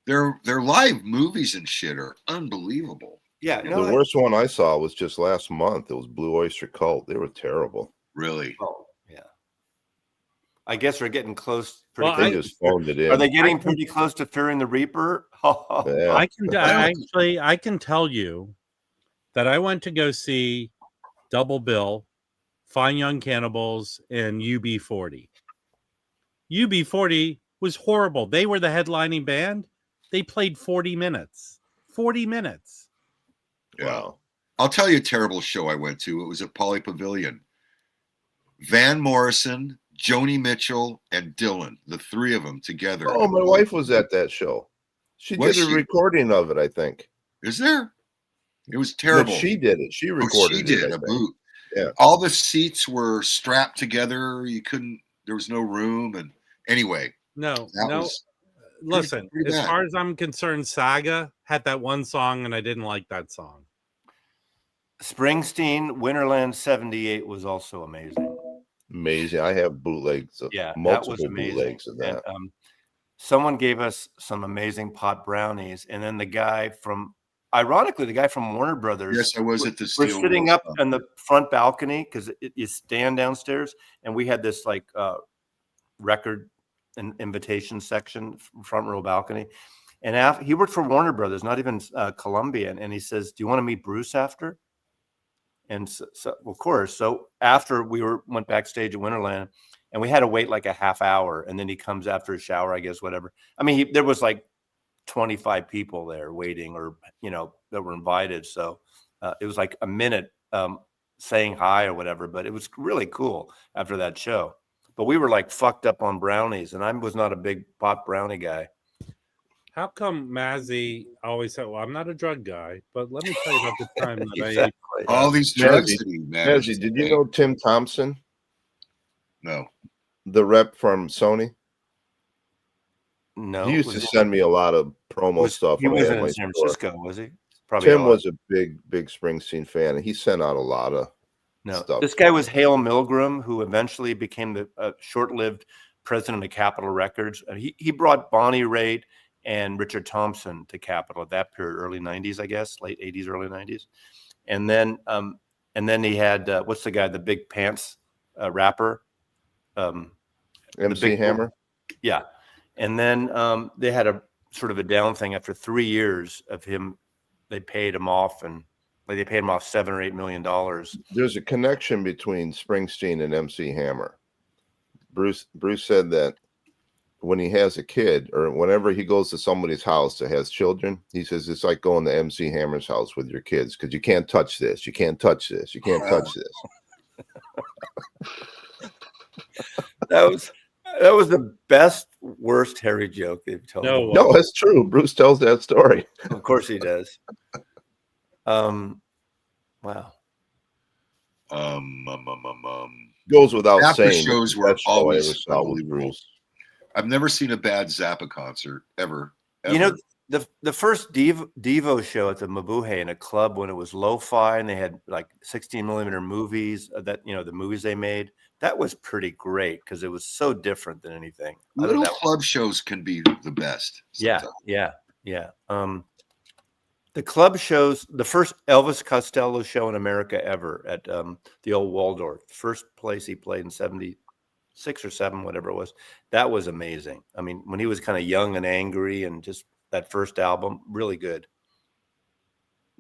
Their live movies and shit are unbelievable. Yeah. The worst one I saw was just last month. It was Blue Oyster Cult. They were terrible. Really? Oh, yeah. I guess they're getting close. They just phoned it in. Are they getting pretty close to Fearing the Reaper? Yeah. I can tell you that I went to go see Double Bill, Fine Young Cannibals, and UB40. UB40 was horrible. They were the headlining band. They played 40 minutes. 40 minutes. Yeah. Wow. I'll tell you a terrible show I went to. It was at Poly Pavilion. Van Morrison, Joni Mitchell, and Dylan, the 3 of them together. Oh, my wife was at that show. She did a recording of it, I think. Is there? It was terrible. But she did it. She recorded it. She did a boot. Yeah. All the seats were strapped together. There was no room. And anyway. Listen, as far as I'm concerned, Saga had that one song and I didn't like that song. Springsteen, Winterland 78 was also amazing. Amazing. I have bootlegs. Multiple bootlegs of that. And, someone gave us some amazing pot brownies. And then ironically, the guy from Warner Brothers. Yes, I was at the We're sitting up on the front balcony because you stand downstairs. And we had this like record and invitation section, front row balcony. And he worked for Warner Brothers, not even Columbia. And he says, "Do you want to meet Bruce after?" And so of course. So after we went backstage at Winterland, and we had to wait like a half hour, and then he comes after a shower, I guess, whatever. I mean, there was like 25 people there waiting, or that were invited. So it was like a minute saying hi or whatever. But it was really cool after that show. But we were like fucked up on brownies, and I was not a big pot brownie guy. How come Mazzy always said, "Well, I'm not a drug guy," but let me tell you about the time that I Exactly. ate all these drugs that he managed. Mazzy, did you know Tim Thompson? No. The rep from Sony? No. He used to send me a lot of promo stuff. He wasn't in San Francisco, was he? Probably Tim was a big Springsteen fan, and he sent out a lot of stuff. This guy was Hale Milgram, who eventually became the short-lived president of Capitol Records. He brought Bonnie Raitt and Richard Thompson to Capitol at that period, early 90s, I guess, late 80s, early 90s. And then he had, what's the guy, the big pants rapper? MC Hammer? Yeah. And then they had a sort of a down thing after 3 years of him. They paid him off, and they paid him off $7 or $8 million. There's a connection between Springsteen and MC Hammer. Bruce said that when he has a kid, or whenever he goes to somebody's house that has children, he says it's like going to MC Hammer's house with your kids, because you can't touch this, you can't touch this, you can't touch this. That was the best, worst Harry joke they've told. No, that's true. Bruce tells that story. Of course he does. Wow. Goes without Zappa saying. shows were always probably Bruce. I've never seen a bad Zappa concert ever. The first Devo show at the Mabuhay in a club, when it was lo-fi and they had like 16mm movies that the movies they made, that was pretty great because it was so different than anything. Little club shows can be the best. Sometimes. Yeah. The club shows, the first Elvis Costello show in America ever at the old Waldorf, first place he played in 76 or 7, whatever it was. That was amazing. I mean, when he was kind of young and angry, and just that first album, really good.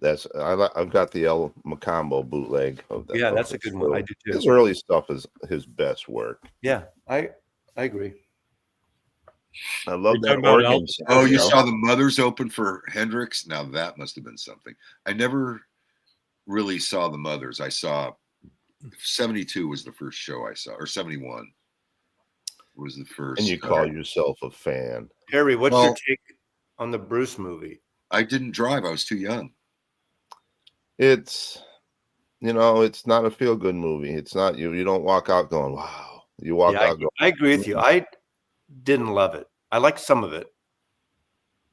I've got the El Macambo bootleg of that. Yeah, that's a good one. I do too. His early stuff is his best work. Yeah, I agree. I love You're that talking about organ. Elvis sound, Oh, you Costello? saw the Mothers open for Hendrix? Now that must have been something. I never really saw the Mothers. I saw 72 was the first show I saw, or 71 was the first. And you call yourself a fan. Harry, what's your Well- take on the Bruce movie? I didn't drive. I was too young. It's, it's not a feel good movie. It's not you. You don't walk out going, wow. You walk out going, I agree with you. I didn't love it. I liked some of it,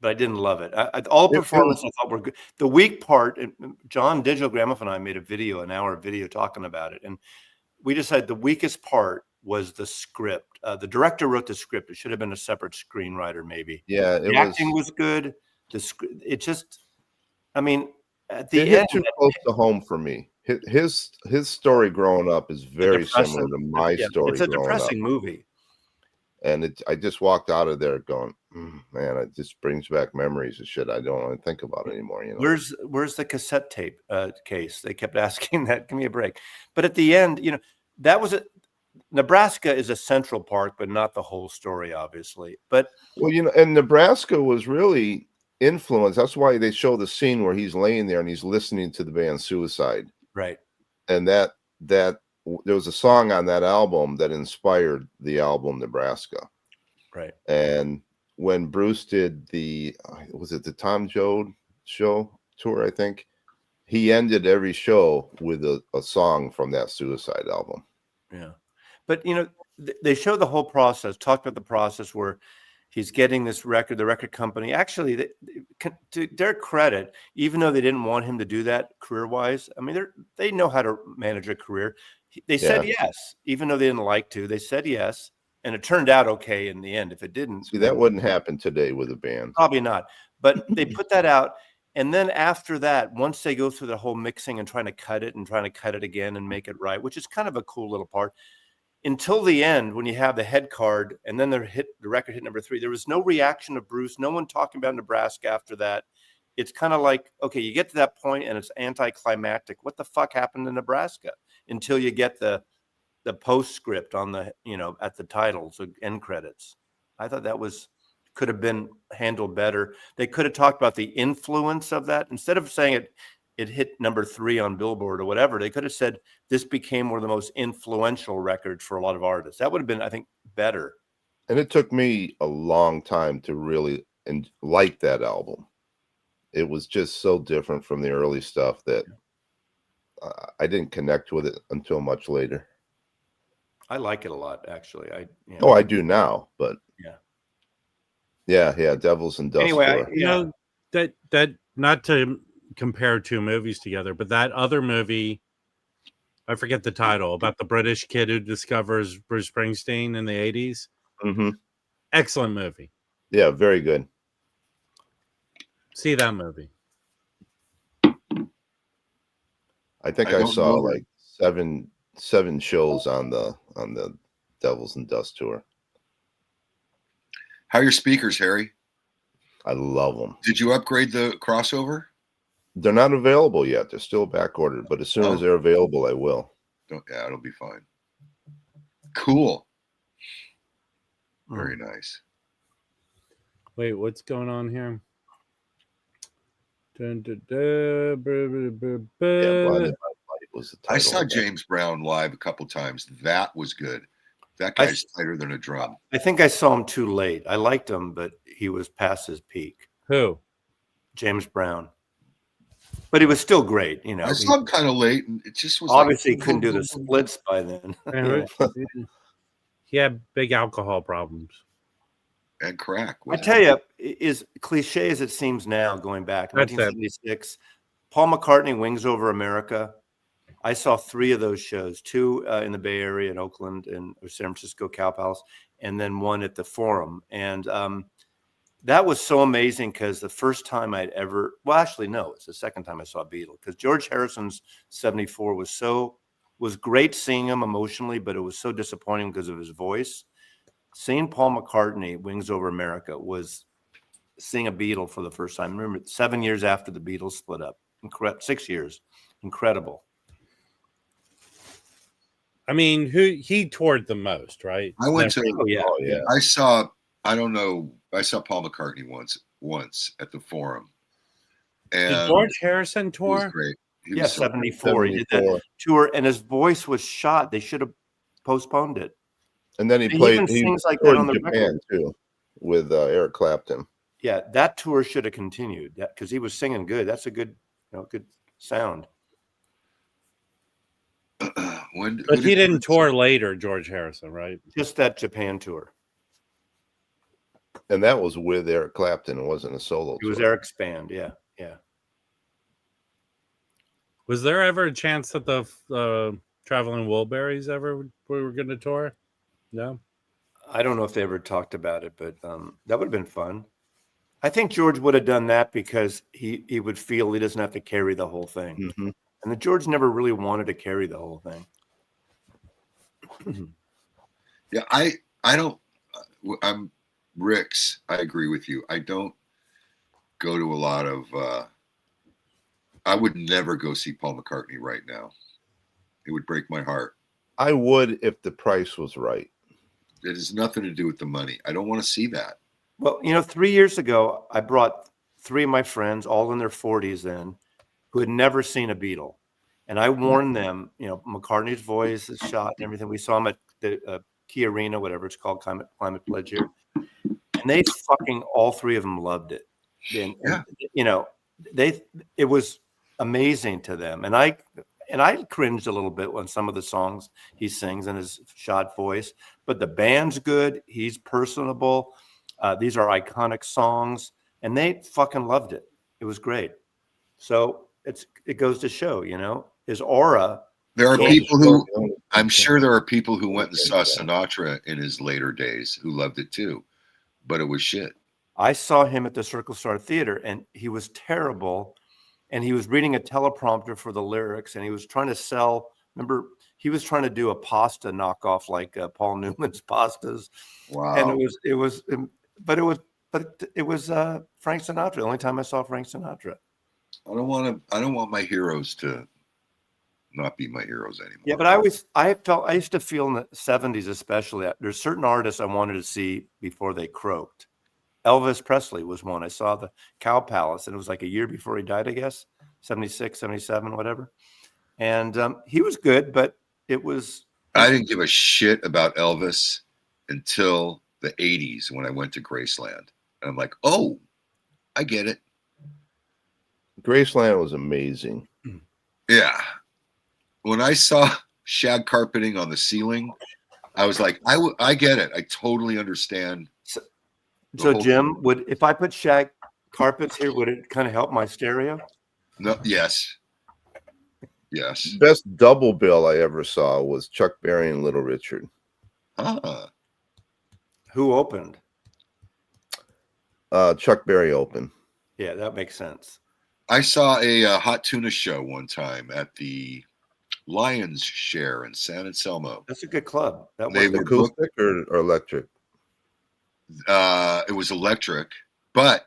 but I didn't love it. All the performances I thought were good. The weak part, and John Digital Gramophone and I made an hour video talking about it, and we decided the weakest part was the script. The director wrote the script. It should have been a separate screenwriter, maybe. yeah, The acting was good. It just, I mean, at the it end, hit too close to home for me. His story growing up is very similar to my story. It's a growing depressing up. movie. And I just walked out of there going, man, it just brings back memories of shit I don't want to think about anymore. Where's the cassette tape case? They kept asking that. Give me a break. But at the end, that was Nebraska is a central part, but not the whole story, obviously. But and Nebraska was really influenced. That's why they show the scene where he's laying there and he's listening to the band Suicide. Right. And that there was a song on that album that inspired the album Nebraska. Right. And when Bruce did was it the Tom Joad show tour, I think, he ended every show with a song from that Suicide album. Yeah. But, they show the whole process, talked about the process where he's getting this record, the record company. Actually, to their credit, even though they didn't want him to do that career-wise, I mean, they know how to manage a career. They said yes, even though they didn't like to. They said yes, and it turned out okay in the end. If it didn't, see, that wouldn't happen today with a band. Probably not. But they put that out, and then after that, once they go through the whole mixing and trying to cut it again and make it right, which is kind of a cool little part. Until the end, when you have the head card and then the record hit number 3, there was no reaction of Bruce. No one talking about Nebraska after that. It's kind of like, okay, you get to that point and it's anticlimactic. What the fuck happened in Nebraska? Until you get the postscript on the, at the titles, end credits. I thought that could have been handled better. They could have talked about the influence of that. Instead of saying it hit number 3 on Billboard or whatever, they could have said this became one of the most influential records for a lot of artists. That would have been, I think, better. And it took me a long time to really like that album. It was just so different from the early stuff that I didn't connect with it until much later. I like it a lot, actually. I do now, but yeah, Devils and Dust. Anyway, Tour. That not to compare two movies together, but that other movie, I forget the title, about the British kid who discovers Bruce Springsteen in the 80s. Mm-hmm. Excellent movie. Yeah, very good. See that movie. I think I saw like seven shows on the Devils and Dust tour. How are your speakers, Harry? I love them. Did you upgrade the crossover? They're not available yet. They're still back ordered, but as soon as they're available, I will. Yeah, it'll be fine. Cool. Very nice. Wait, what's going on here? Blinded by Light was the title. I saw James Brown live a couple times. That was good. That guy's tighter than a drum. I think I saw him too late. I liked him, but he was past his peak. Who? James Brown. But he was still great, I saw him kind of late, and it just was obviously couldn't do the splits by then. He had big alcohol problems and crack. I tell you, is cliche as it seems now, going back 1976. Paul McCartney, Wings Over America. I saw 3 of those shows, 2 in the Bay Area in Oakland and San Francisco, Cow Palace, and then 1 at the Forum. And that was so amazing because the first time I'd ever, well, actually, no, it's the second time I saw Beatles, because George Harrison's 74 was great seeing him emotionally, but it was so disappointing because of his voice. Seeing Paul McCartney, Wings Over America, was seeing a Beatle for the first time. Remember, 7 years after the Beatles split up. 6 years. Incredible. I mean, he toured the most, right? I went to. Oh, yeah. I saw I don't know. I saw Paul McCartney once at the Forum, Did and George Harrison it was tour? great. He Yeah, was so great. 74. He did that tour, and his voice was shot. They should have postponed it. And then he even sings like that toured on the in Japan record. too, with Eric Clapton. Yeah, that tour should have continued because he was singing good. That's a good, good sound. But he didn't tour later, George Harrison, right? Just that Japan tour. And that was with Eric Clapton. It wasn't a solo It was tour. Eric's band. Yeah, yeah. Was there ever a chance that the Traveling Wilburys ever were going to tour? No. I don't know if they ever talked about it, but that would have been fun. I think George would have done that because he would feel he doesn't have to carry the whole thing. Mm-hmm. And the George never really wanted to carry the whole thing. Yeah, I don't. I'm Rick's. I agree with you. I don't go to a lot of. I would never go see Paul McCartney right now. It would break my heart. I would if the price was right. It has nothing to do with the money. I don't want to see that. Well, 3 years ago, I brought 3 of my friends, all in their 40s then, who had never seen a Beatle. And I warned them, McCartney's voice is shot and everything. We saw him at the Key Arena, whatever it's called, Climate Pledge here. And they fucking, all 3 of them loved it. And it was amazing to them. And I cringed a little bit when some of the songs he sings in his shot voice, but the band's good. He's personable. These are iconic songs, and they fucking loved it. It was great. So it goes to show, his aura. There are people who, I'm sure there are people who went and saw Sinatra in his later days who loved it too, but it was shit. I saw him at the Circle Star Theater, and he was terrible. And he was reading a teleprompter for the lyrics, and he was trying to sell. Remember, he was trying to do a pasta knockoff like Paul Newman's pastas. Wow. And it was Frank Sinatra. The only time I saw Frank Sinatra. I don't want my heroes to not be my heroes anymore. Yeah, but I used to feel in the 70s, especially, there's certain artists I wanted to see before they croaked. Elvis Presley was one. I saw the Cow Palace, and it was like a year before he died, I guess, 76, 77, whatever. And he was good, but it was. I didn't give a shit about Elvis until the 80s when I went to Graceland. And I'm like, oh, I get it. Graceland was amazing. Yeah. When I saw shag carpeting on the ceiling, I was like, I get it. I totally understand. So Jim, if I put shag carpets here, would it kind of help my stereo? No, yes. Yes. Best double bill I ever saw was Chuck Berry and Little Richard. Who opened? Chuck Berry opened. Yeah, that makes sense. I saw a hot tuna show one time at the Lions Share in San Anselmo. That's a good club. That They was were Acoustic or electric? It was electric, but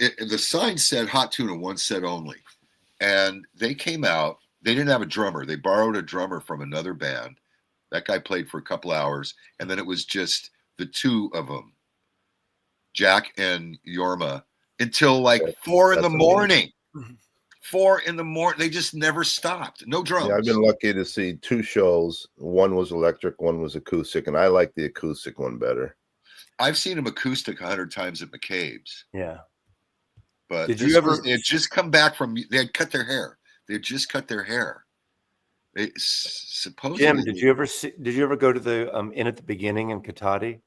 the sign said hot tuna, one set only. And they came out. They didn't have a drummer. They borrowed a drummer from another band. That guy played for a couple hours, and then it was just the 2 of them, Jack and Yorma, until like 4 in the morning. 4 in the morning. They just never stopped. No drums. Yeah, I've been lucky to see 2 shows. One was electric, one was acoustic, and I like the acoustic one better. I've seen them acoustic 100 times at McCabe's. Yeah. But they had just come back from, they had cut their hair. They had just cut their hair. They supposedly. Jim, did you ever go to the Inn at the Beginning in Katati,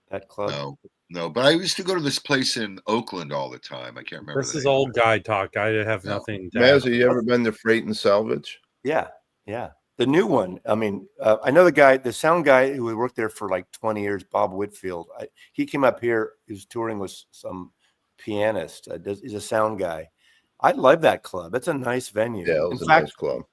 that club? No, but I used to go to this place in Oakland all the time. I can't remember. This is old guy talk. I have nothing to Maz, have you ever been to Freight and Salvage? Yeah. The new one. I mean, I know the sound guy who worked there for like 20 years, Bob Whitfield. He came up here. He was touring with some pianist. He's a sound guy. I love that club. It's a nice venue. Yeah, it was nice club.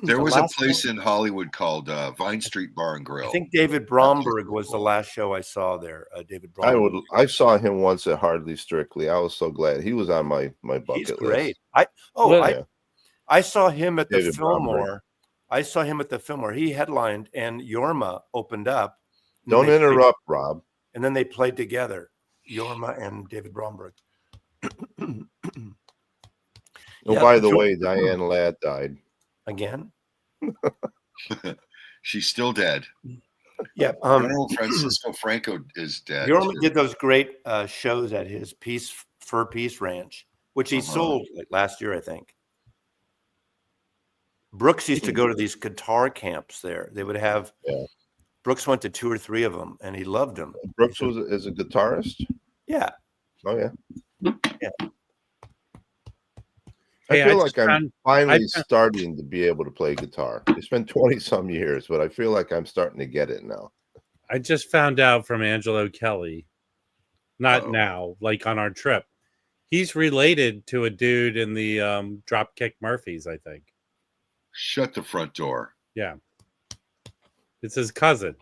There was a place in Hollywood called Vine Street Bar and Grill. I think David Bromberg was the last show I saw there. David Bromberg. I saw him once at Hardly Strictly. I was so glad he was on my bucket He's list. great. I saw him at the Fillmore. I saw him at the Fillmore. He headlined, and Yorma opened up. Don't interrupt, Rob. And then they played together, Jorma and David Bromberg. Oh, by the way, Diane Ladd died. Again? She's still dead. Yeah. General Francisco Franco is dead. Jorma did those great shows at his Fur Peace Ranch, which he sold like last year, I think. Brooks used to go to these guitar camps there. They would have. Yeah. Brooks went to 2 or 3 of them, and he loved them. Brooks is a guitarist? Yeah. Oh, yeah. Yeah. I feel like I'm finally starting to be able to play guitar. It's been 20-some years, but I feel like I'm starting to get it now. I just found out from Angelo Kelly, not now, like on our trip. He's related to a dude in the Dropkick Murphys, I think. Shut the front door. Yeah. It's his cousin.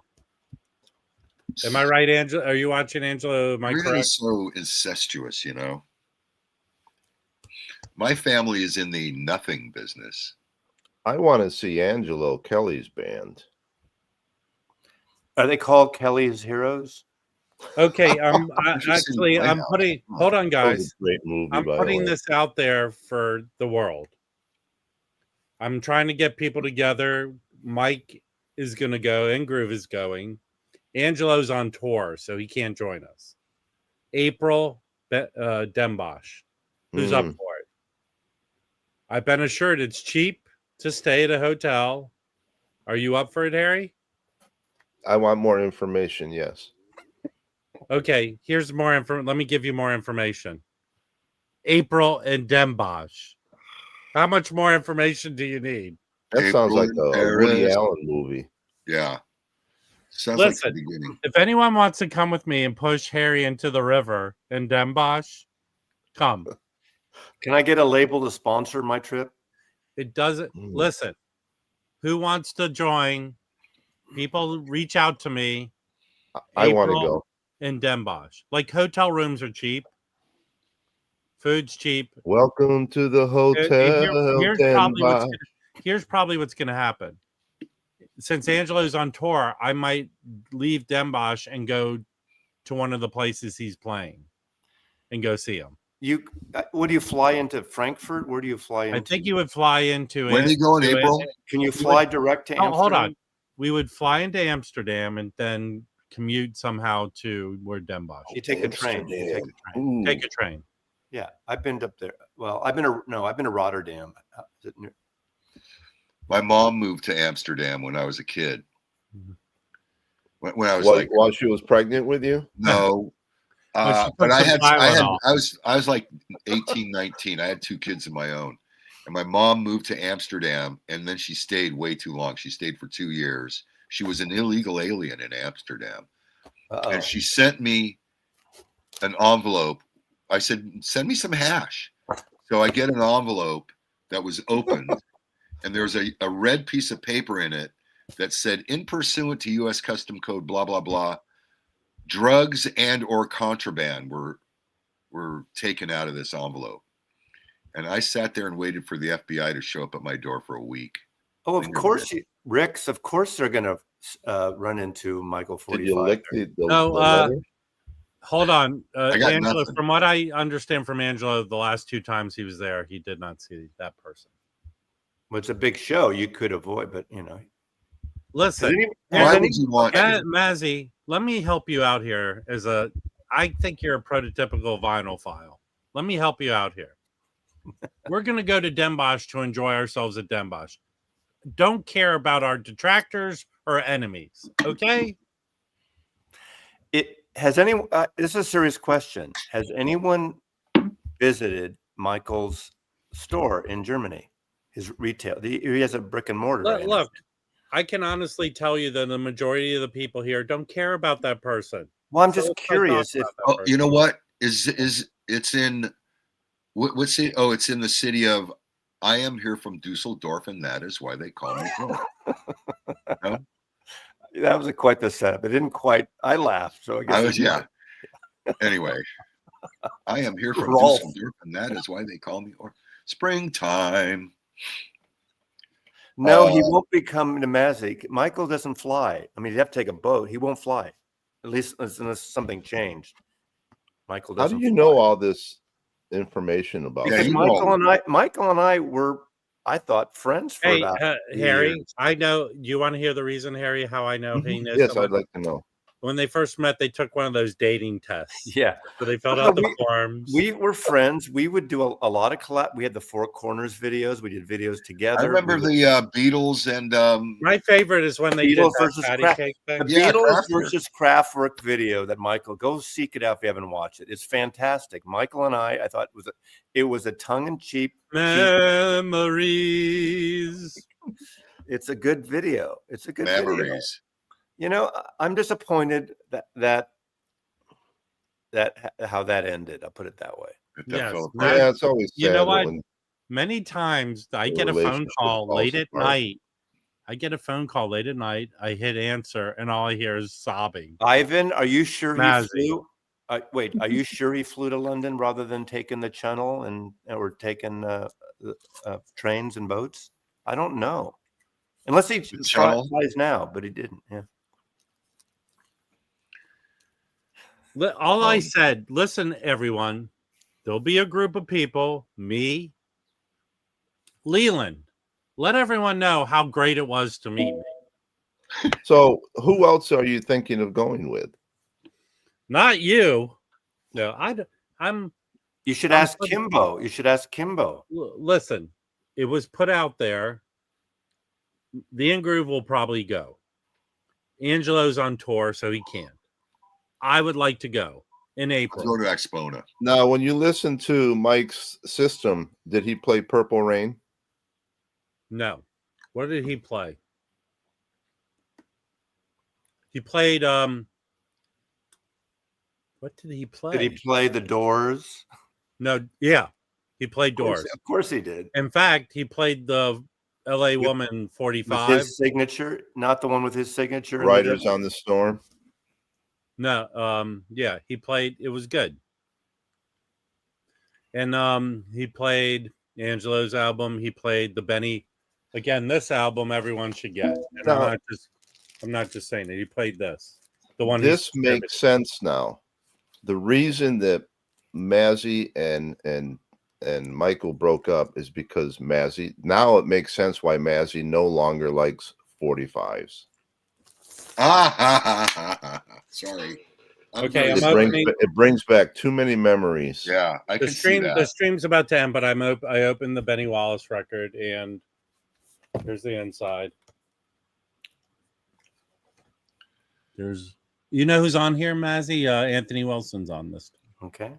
Am I right, Angelo? Are you watching Angelo? Am I really correct? So incestuous, you know? My family is in the nothing business. I want to see Angelo Kelly's band. Are they called Kelly's Heroes? Okay, actually, I'm putting. Hold on, guys. Great movie. I'm putting this out there for the world. I'm trying to get people together. Mike is going to go, and Groove is going. Angelo's on tour, so he can't join us. April Dembosh, who's up for it. I've been assured it's cheap to stay at a hotel. Are you up for it, Harry? I want more information, yes. Okay, here's more info. Let me give you more information. April and Dembosh. How much more information do you need? That sounds like a Woody Allen movie. Yeah. Sounds Listen, like the beginning. If anyone wants to come with me and push Harry into the river in Dembosh, come. Can I get a label to sponsor my trip? It doesn't. Listen, who wants to join? People reach out to me. I want to go. In Dembosh. Like, hotel rooms are cheap. Food's cheap. Welcome to the hotel. Here's probably what's going to happen. Since Angelo's on tour, I might leave Dembosh and go to one of the places he's playing and go see him. Would you fly into Frankfurt? Where do you fly into? I think you would fly into When do you go in April? Can you fly direct to Amsterdam? Hold on. We would fly into Amsterdam and then commute somehow to where Dembosh. You take a train. Take a train. Yeah, I've been up there. Well, I've been to Rotterdam. My mom moved to Amsterdam when I was a kid. When I was while she was pregnant with you? No. But I was like 18, 19. I had 2 kids of my own. And my mom moved to Amsterdam, and then she stayed way too long. She stayed for 2 years. She was an illegal alien in Amsterdam. And she sent me an envelope. I said, send me some hash. So I get an envelope that was opened, and there's a red piece of paper in it that said, in pursuant to U.S. Custom Code, blah, blah, blah, drugs and or contraband were taken out of this envelope. And I sat there and waited for the FBI to show up at my door for a week. Oh, of course, Rick's. Of course, they're going to run into Michael 45. Did you lick the hold on, Angelo. Nothing. From what I understand from Angelo, the last 2 times he was there, he did not see that person. Well, it's a big show. You could avoid, but Listen, why would you want to? Mazzy, let me help you out here. I think you're a prototypical vinyl file. Let me help you out here. We're going to go to Dembosh to enjoy ourselves at Dembosh. Don't care about our detractors or enemies. Okay. This is a serious question. Has anyone visited Michael's store in Germany? His retail. He has a brick and mortar. Look, I can honestly tell you that the majority of the people here don't care about that person. Well, I'm just curious if. Oh, you know what? It's in what's it? Oh, it's in the city of. I am here from Dusseldorf, and that is why they call me. No? That was quite the setup. It didn't quite. I laughed, so I guess. Anyway, I am here from Dusseldorf, and that is why they call me. Or springtime. No, he won't be coming to Mazzy. Michael doesn't fly. I mean, he'd have to take a boat. He won't fly, at least unless something changed. Michael How doesn't. do you fly. know all this information about? Because you Michael won't. and I were, I thought, friends for Hey, about 3 Harry, years. I know. You want to hear the reason, Harry, how I know he knows Yes, someone? I'd like to know. When they first met, they took one of those dating tests. Yeah, So they filled No, out the forms. we were friends. We would do a lot of collab. We had the Four Corners videos. We did videos together. I remember the Beatles and My favorite is when they Beatles did that versus patty Kraft. cake thing. The Yeah, Beatles Kraftwerk. versus Kraftwerk video that Michael, go seek it out if you haven't watched it. It's fantastic. Michael and I thought it was a tongue-in-cheek. Memories. It's a good video. It's a good video. memories. You know, I'm disappointed that how that ended. I'll put it that way. That Yes. fell apart. Yeah, it's always sad You know what? when Many times I The get a phone relationship call falls late at apart. night. I get a phone call late at night. I hit answer, and all I hear is sobbing. Ivan, are you sure he Mazzy. flew? Wait, are you sure he flew to London rather than taking the channel or taking trains and boats? I don't know. Unless he Channel? flies now, but he didn't. Yeah. All I said, listen, everyone, there'll be a group of people, me, Leland. Let everyone know how great it was to meet me. So, who else are you thinking of going with? Not you. No, I'm. You should I'm ask Kimbo. You should ask Kimbo. Listen, it was put out there. The in-groove will probably go. Angelo's on tour, so he can't. I would like to go in Go April. to Expona. Now, when you listen to Mike's system, did he play Purple Rain? No. What did he play? He played what did he play? Did he play the Doors? No, yeah. He played Doors. Of course he did. In fact, he played the LA Woman With 45. his signature, not the one with his signature. in the Riders middle? on the Storm. No, yeah, he played. It was good. And he played Angelo's album. He played the Benny. Again, this album everyone should get. And No. I'm not just saying it. He played this. The one. This makes sense now. The reason that Mazzy and Michael broke up is because Mazzy. Now it makes sense why Mazzy no longer likes 45s. Sorry. Okay, I'm It brings back too many memories. yeah, I The can see that. The stream's about to end, but I opened the Benny Wallace record, and here's the inside. There's, you know who's on here, Mazzy? Anthony Wilson's on this. Okay.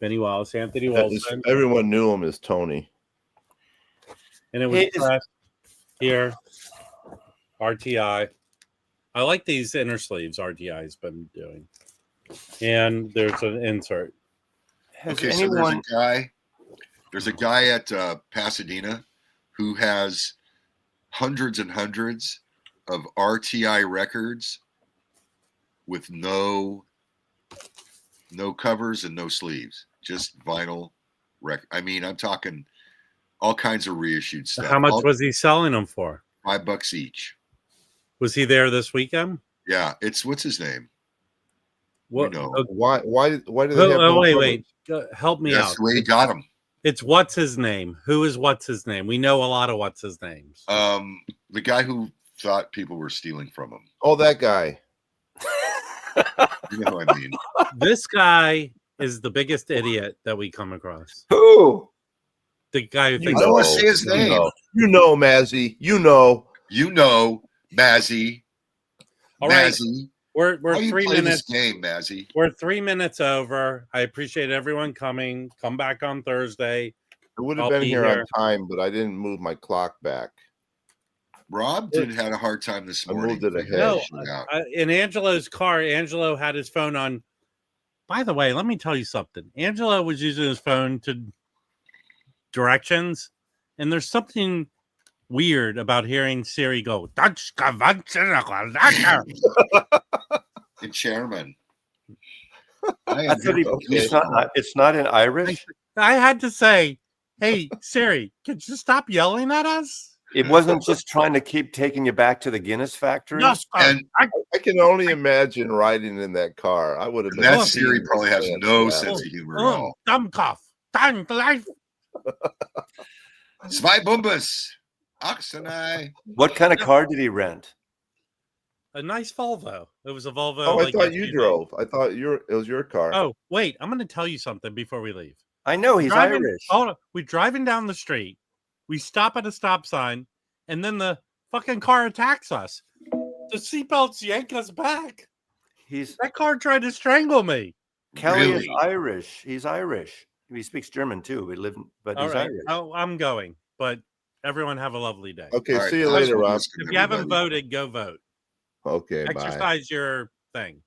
Benny Wallace, Anthony That is- Wilson, everyone knew him as Tony. and it was Hey, pressed here. RTI. I like these inner sleeves RTI's been doing, and there's an insert. Has Okay, anyone? so there's a guy at Pasadena who has hundreds and hundreds of RTI records with no covers and no sleeves, just vinyl record. I mean, I'm talking all kinds of reissued stuff. How much was he selling them for? $5 each. Was he there this weekend? Yeah, it's what's his name? What? You know. okay. Why do they have no Wait. covers? Help me That's out. the way he got him. It's what's his name? Who is what's his name? We know a lot of what's his names. The guy who thought people were stealing from him. Oh, that guy. You know what I mean? This guy is the biggest idiot that we come across. Who? The guy who I thinks don't want to say his You name. know, Mazzy. You know. You know, Mazzy. All right, Mazzy. we're Why you 3 play minutes. this game, Mazzy? We're 3 minutes over. I appreciate everyone coming. Come back on Thursday. I would have I'll been be here here. on time, but I didn't move my clock back. Rob had a hard time this I morning. moved it figuring ahead. that shit out. In Angelo's car, Angelo had his phone on. By the way, let me tell you something. Angelo was using his phone to directions, and there's something weird about hearing Siri go. The chairman. I thought it's not in Irish. I had to say, "Hey Siri, could you stop yelling at us?" It wasn't just trying to keep taking you back to the Guinness factory. Yes, And I can only imagine riding in that car. I would have been. that Oh. Siri peeing probably has my no pants sense laughing. of humor at all. dumb cough. Done life. Zwei Bumbus. Oxenai. What kind of car did he rent? A nice Volvo. It was a Volvo. Oh, I like, thought you SUV. drove. I thought it was your car. Oh, wait. I'm going to tell you something before we leave. I know he's Driving, Irish. hold on. We're driving down the street. We stop at a stop sign, and then the fucking car attacks us. The seatbelts yank us back. That car tried to strangle me. Kelly is Really? Irish. He's Irish. He speaks German too. But All he's right. Irish. Oh, I'm going, but everyone have a lovely day. Okay, All right, see you thanks later, for Rob. listening, If you haven't everybody. voted, go vote. Okay, bye. Exercise your thing.